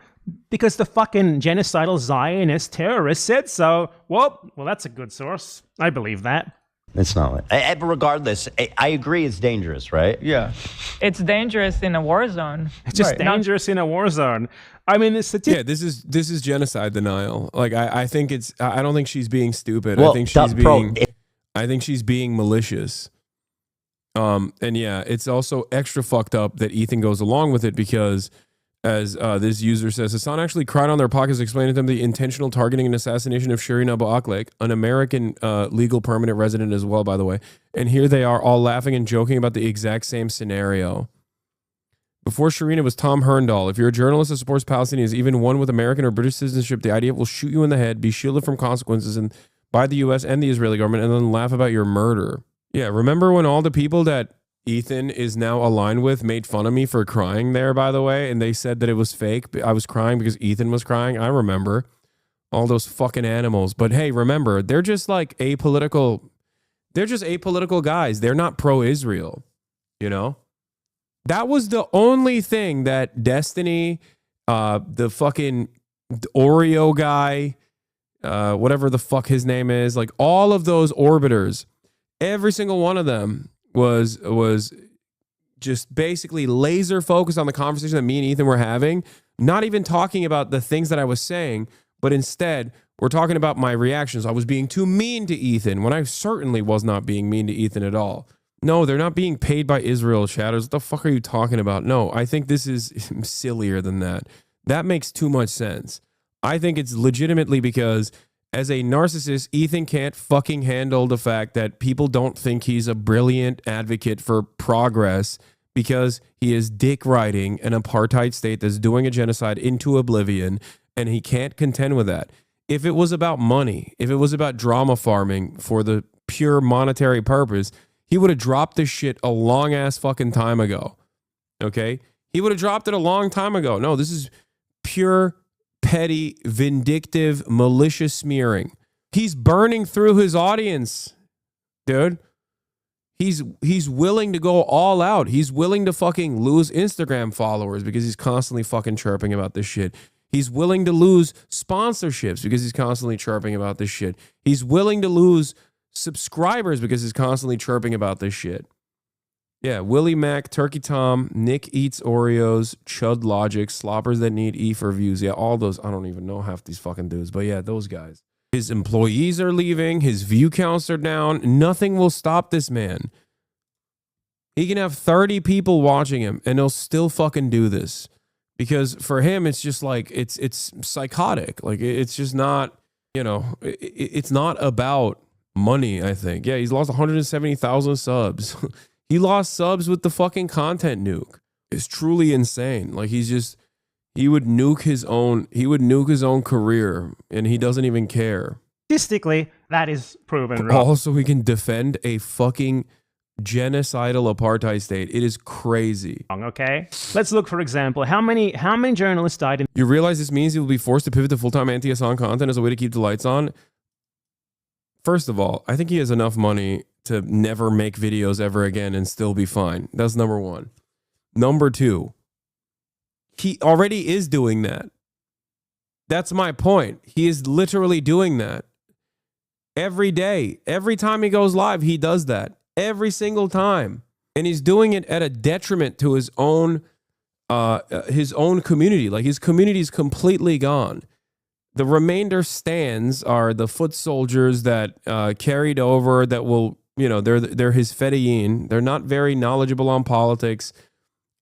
Speaker 2: Because the fucking genocidal Zionist terrorist said so. Well, that's a good source. I believe that.
Speaker 7: It's not. But regardless, I agree it's dangerous, right?
Speaker 12: Yeah.
Speaker 9: It's dangerous in a war zone.
Speaker 2: It's just dangerous in a war zone. I mean, this
Speaker 1: is genocide denial. Like, I think it's. I don't think she's being stupid.
Speaker 7: Well,
Speaker 1: I think she's being malicious. And yeah, it's also extra fucked up that Ethan goes along with it because, as this user says, Hassan actually cried on their podcast explaining to them the intentional targeting and assassination of Shireen Abu Akleh, an American legal permanent resident as well, by the way. And here they are all laughing and joking about the exact same scenario. Before Shireen, it was Tom Herndal. If you're a journalist that supports Palestinians, even one with American or British citizenship, the idea will shoot you in the head, be shielded from consequences by the U.S. and the Israeli government, and then laugh about your murder. Yeah, remember when all the people that Ethan is now aligned with made fun of me for crying there, by the way, and they said that it was fake. I was crying because Ethan was crying. I remember all those fucking animals. But hey, remember, they're just like apolitical. They're just apolitical guys. They're not pro-Israel, you know? That was the only thing that Destiny, the fucking Oreo guy, whatever the fuck his name is, like all of those orbiters, every single one of them was just basically laser focused on the conversation that me and Ethan were having, not even talking about the things that I was saying, but instead we're talking about my reactions. I was being too mean to Ethan when I certainly was not being mean to Ethan at all. No, they're not being paid by Israel, Shadows. What the fuck are you talking about? No, I think this is sillier than that. That makes too much sense. I think it's legitimately because as a narcissist, Ethan can't fucking handle the fact that people don't think he's a brilliant advocate for progress because he is dick riding an apartheid state that's doing a genocide into oblivion, and he can't contend with that. If it was about money, if it was about drama farming for the pure monetary purpose, he would have dropped this shit a long ass fucking time ago. Okay? He would have dropped it a long time ago. No, this is pure petty, vindictive, malicious smearing. He's burning through his audience, dude. He's willing to go all out. He's willing to fucking lose Instagram followers because he's constantly fucking chirping about this shit. He's willing to lose sponsorships because he's constantly chirping about this shit. He's willing to lose subscribers because he's constantly chirping about this shit. Yeah, Willie Mac, Turkey Tom, Nick Eats Oreos, Chud Logic, Sloppers That Need E for Views. Yeah, all those. I don't even know half these fucking dudes, but yeah, those guys. His employees are leaving. His view counts are down. Nothing will stop this man. He can have 30 people watching him and he'll still fucking do this. Because for him, it's just like, it's psychotic. Like, it's just not, you know, it's not about money, I think. Yeah, he's lost 170,000 subs. He lost subs with the fucking content nuke. It's truly insane. Like, he would nuke his own career, and he doesn't even care.
Speaker 2: Statistically, that is proven wrong.
Speaker 1: Also, he can defend a fucking genocidal apartheid state. It is crazy.
Speaker 2: Okay, let's look, for example, how many journalists died in...
Speaker 1: You realize this means he will be forced to pivot to full-time anti-Hassan content as a way to keep the lights on? First of all, I think he has enough money to never make videos ever again and still be fine. That's number one. Number two, he already is doing that. That's my point. He is literally doing that. Every day, every time he goes live, he does that. Every single time. And he's doing it at a detriment to his own community. Like, his community is completely gone. The remainder stands are the foot soldiers that carried over that will, they're his fedayeen. They're not very knowledgeable on politics,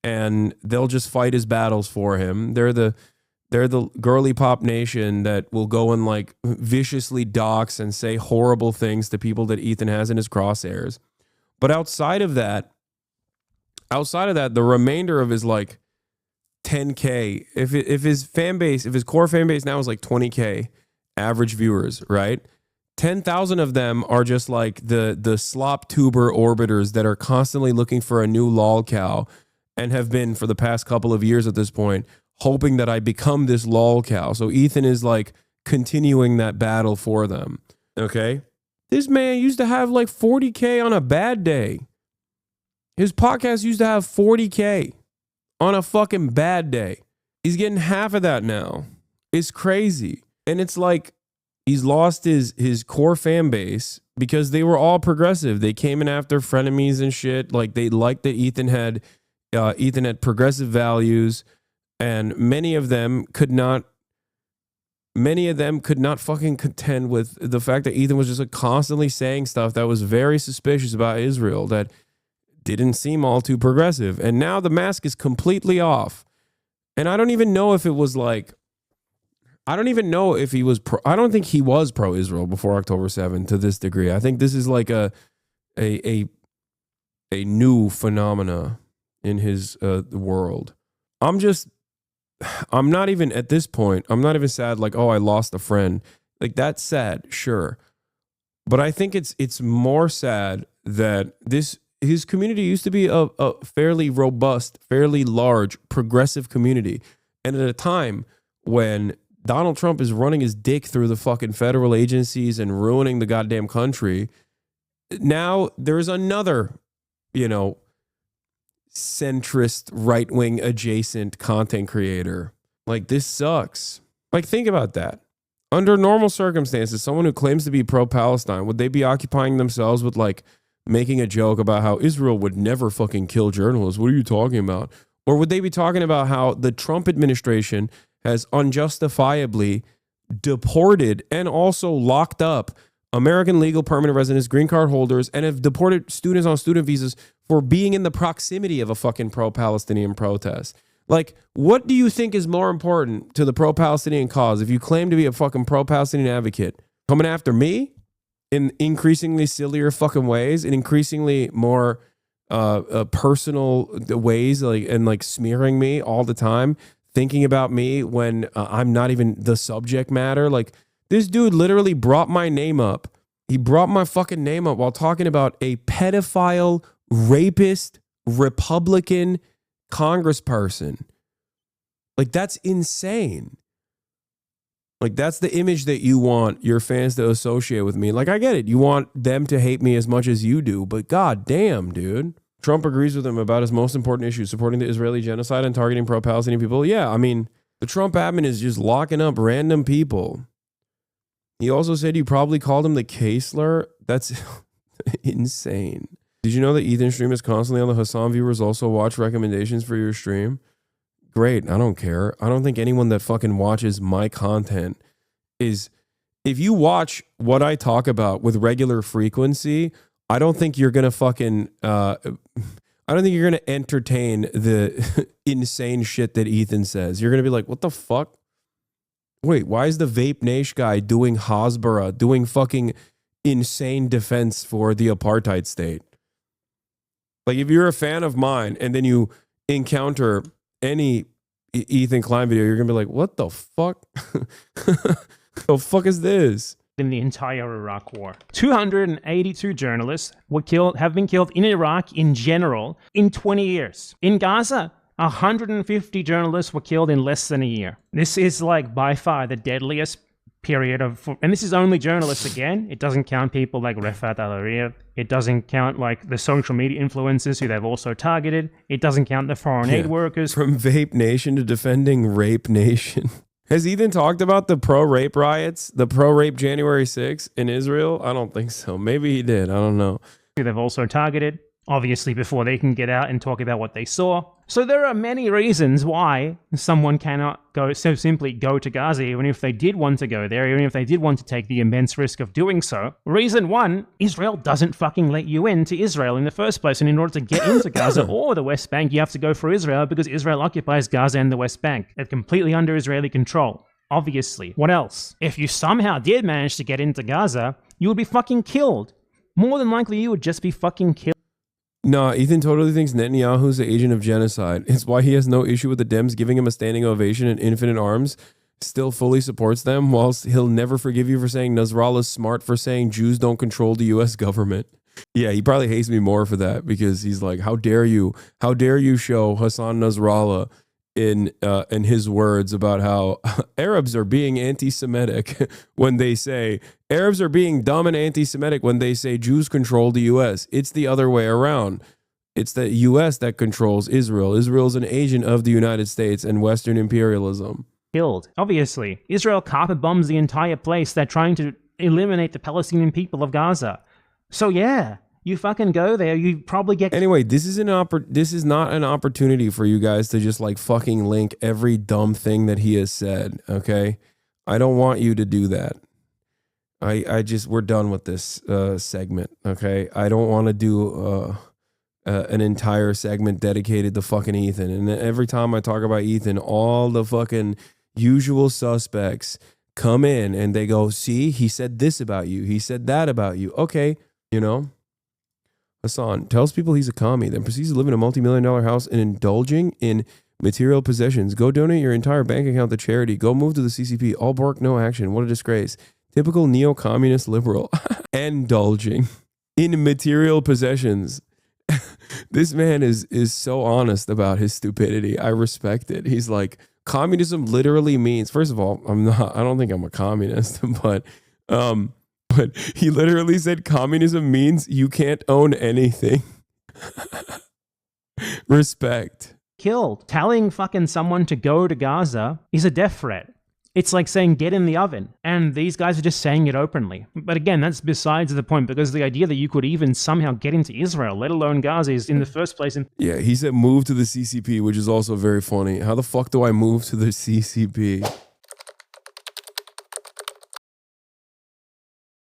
Speaker 1: and they'll just fight his battles for him. They're the girly pop nation that will go and like viciously dox and say horrible things to people that Ethan has in his crosshairs. But outside of that, the remainder of his like 10K, if his fan base, if his core fan base now is like 20K average viewers, right? 10,000 of them are just like the slop tuber orbiters that are constantly looking for a new lol cow and have been for the past couple of years at this point, hoping that I become this lol cow. So Ethan is like continuing that battle for them. Okay. This man used to have like 40K on a bad day. His podcast used to have 40K on a fucking bad day. He's getting half of that now. It's crazy. And it's like he's lost his core fan base because they were all progressive. They came in after frenemies and shit. Like they liked that Ethan had progressive values, and many of them could not fucking contend with the fact that Ethan was just like constantly saying stuff that was very suspicious about Israel, that didn't seem all too progressive. And now the mask is completely off. And I don't even know if it was like, I don't even know if he was I don't think he was pro-Israel before October 7th to this degree. I think this is like a new phenomena in his world. I'm not even at this point, I'm not even sad like, oh, I lost a friend. Like that's sad, sure. But I think it's more sad that his community used to be a fairly robust, fairly large, progressive community. And at a time when Donald Trump is running his dick through the fucking federal agencies and ruining the goddamn country, now there's another, centrist, right-wing adjacent content creator. Like, this sucks. Like, think about that. Under normal circumstances, someone who claims to be pro-Palestine, would they be occupying themselves with like making a joke about how Israel would never fucking kill journalists? What are you talking about? Or would they be talking about how the Trump administration has unjustifiably deported and also locked up American legal permanent residents, green card holders, and have deported students on student visas for being in the proximity of a fucking pro-Palestinian protest? Like, what do you think is more important to the pro-Palestinian cause if you claim to be a fucking pro-Palestinian advocate? Coming after me in increasingly sillier fucking ways, in increasingly more personal ways, like, and like smearing me all the time, thinking about me when I'm not even the subject matter? Like, this dude literally brought my name up. He brought my fucking name up while talking about a pedophile, rapist, Republican congressperson. Like, that's insane. Like, that's the image that you want your fans to associate with me. Like, I get it. You want them to hate me as much as you do, but god damn, dude. Trump agrees with him about his most important issue, supporting the Israeli genocide and targeting pro-Palestinian people. Yeah, I mean, the Trump admin is just locking up random people. He also said you probably called him the K-slur. That's insane. Did you know that Ethan's stream is constantly on the Hassan viewers also watch recommendations for your stream? Great. I don't care. I don't think anyone that fucking watches my content is, if you watch what I talk about with regular frequency, I don't think you're going to fucking, I don't think you're going to entertain the insane shit that Ethan says. You're going to be like, what the fuck? Wait, why is the Vape Nation guy doing Hasbara, doing fucking insane defense for the apartheid state? Like, if you're a fan of mine and then you encounter any Ethan Klein video, you're going to be like, what the fuck? The fuck is this?
Speaker 2: In the entire Iraq war, 282 journalists have been killed in Iraq in general in 20 years. In Gaza, 150 journalists were killed in less than a year. This is like by far the deadliest period of, and this is only journalists again. It doesn't count people like Refat Al-Arif. It doesn't count like the social media influencers who they've also targeted. It doesn't count the foreign aid workers.
Speaker 1: From Vape Nation to defending Rape Nation. Has Ethan talked about the pro-rape riots, the pro-rape January 6th in Israel? I don't think so. Maybe he did. I don't know.
Speaker 2: Who they've also targeted. obviously, before they can get out and talk about what they saw. So there are many reasons why someone cannot simply go to Gaza, even if they did want to go there, even if they did want to take the immense risk of doing so. Reason one, Israel doesn't fucking let you into Israel in the first place, and in order to get into Gaza or the West Bank, you have to go through Israel because Israel occupies Gaza and the West Bank. They're completely under Israeli control. Obviously. What else? If you somehow did manage to get into Gaza, you would be fucking killed. More than likely, you would just be fucking killed.
Speaker 1: No, Ethan totally thinks Netanyahu's the agent of genocide. It's why he has no issue with the Dems giving him a standing ovation and infinite arms, still fully supports them, whilst he'll never forgive you for saying Nasrallah's smart for saying Jews don't control the U.S. government. Yeah, he probably hates me more for that because he's like, how dare you show Hassan Nasrallah in his words about how Arabs are being anti-Semitic when they say Arabs are being dumb and anti-Semitic when they say Jews control the U.S. It's the other way around. It's the U.S. that controls Israel. Israel's an agent of the United States and Western imperialism.
Speaker 2: Killed. Obviously, Israel carpet bombs the entire place. They're trying to eliminate the Palestinian people of Gaza. So yeah. You fucking go there, you probably get...
Speaker 1: Anyway, this is not an opportunity for you guys to just like fucking link every dumb thing that he has said, okay? I don't want you to do that. We're done with this segment, okay? I don't want to do an entire segment dedicated to fucking Ethan. And every time I talk about Ethan, all the fucking usual suspects come in and they go, see, he said this about you. He said that about you. Okay, you know? Hassan tells people he's a commie, then proceeds to live in a multi-million-dollar house and indulging in material possessions. Go donate your entire bank account to charity. Go move to the CCP. All bark, no action. What a disgrace. Typical neo-communist liberal. Indulging in material possessions. This man is so honest about his stupidity. I respect it. He's like, communism literally means, first of all, I don't think I'm a communist, but he literally said communism means you can't own anything. Respect.
Speaker 2: Killed. Telling fucking someone to go to Gaza is a death threat. It's like saying get in the oven. And these guys are just saying it openly. But again, that's besides the point, because the idea that you could even somehow get into Israel, let alone Gaza, is in the first place.
Speaker 1: Yeah, he said move to the CCP, which is also very funny. How the fuck do I move to the CCP?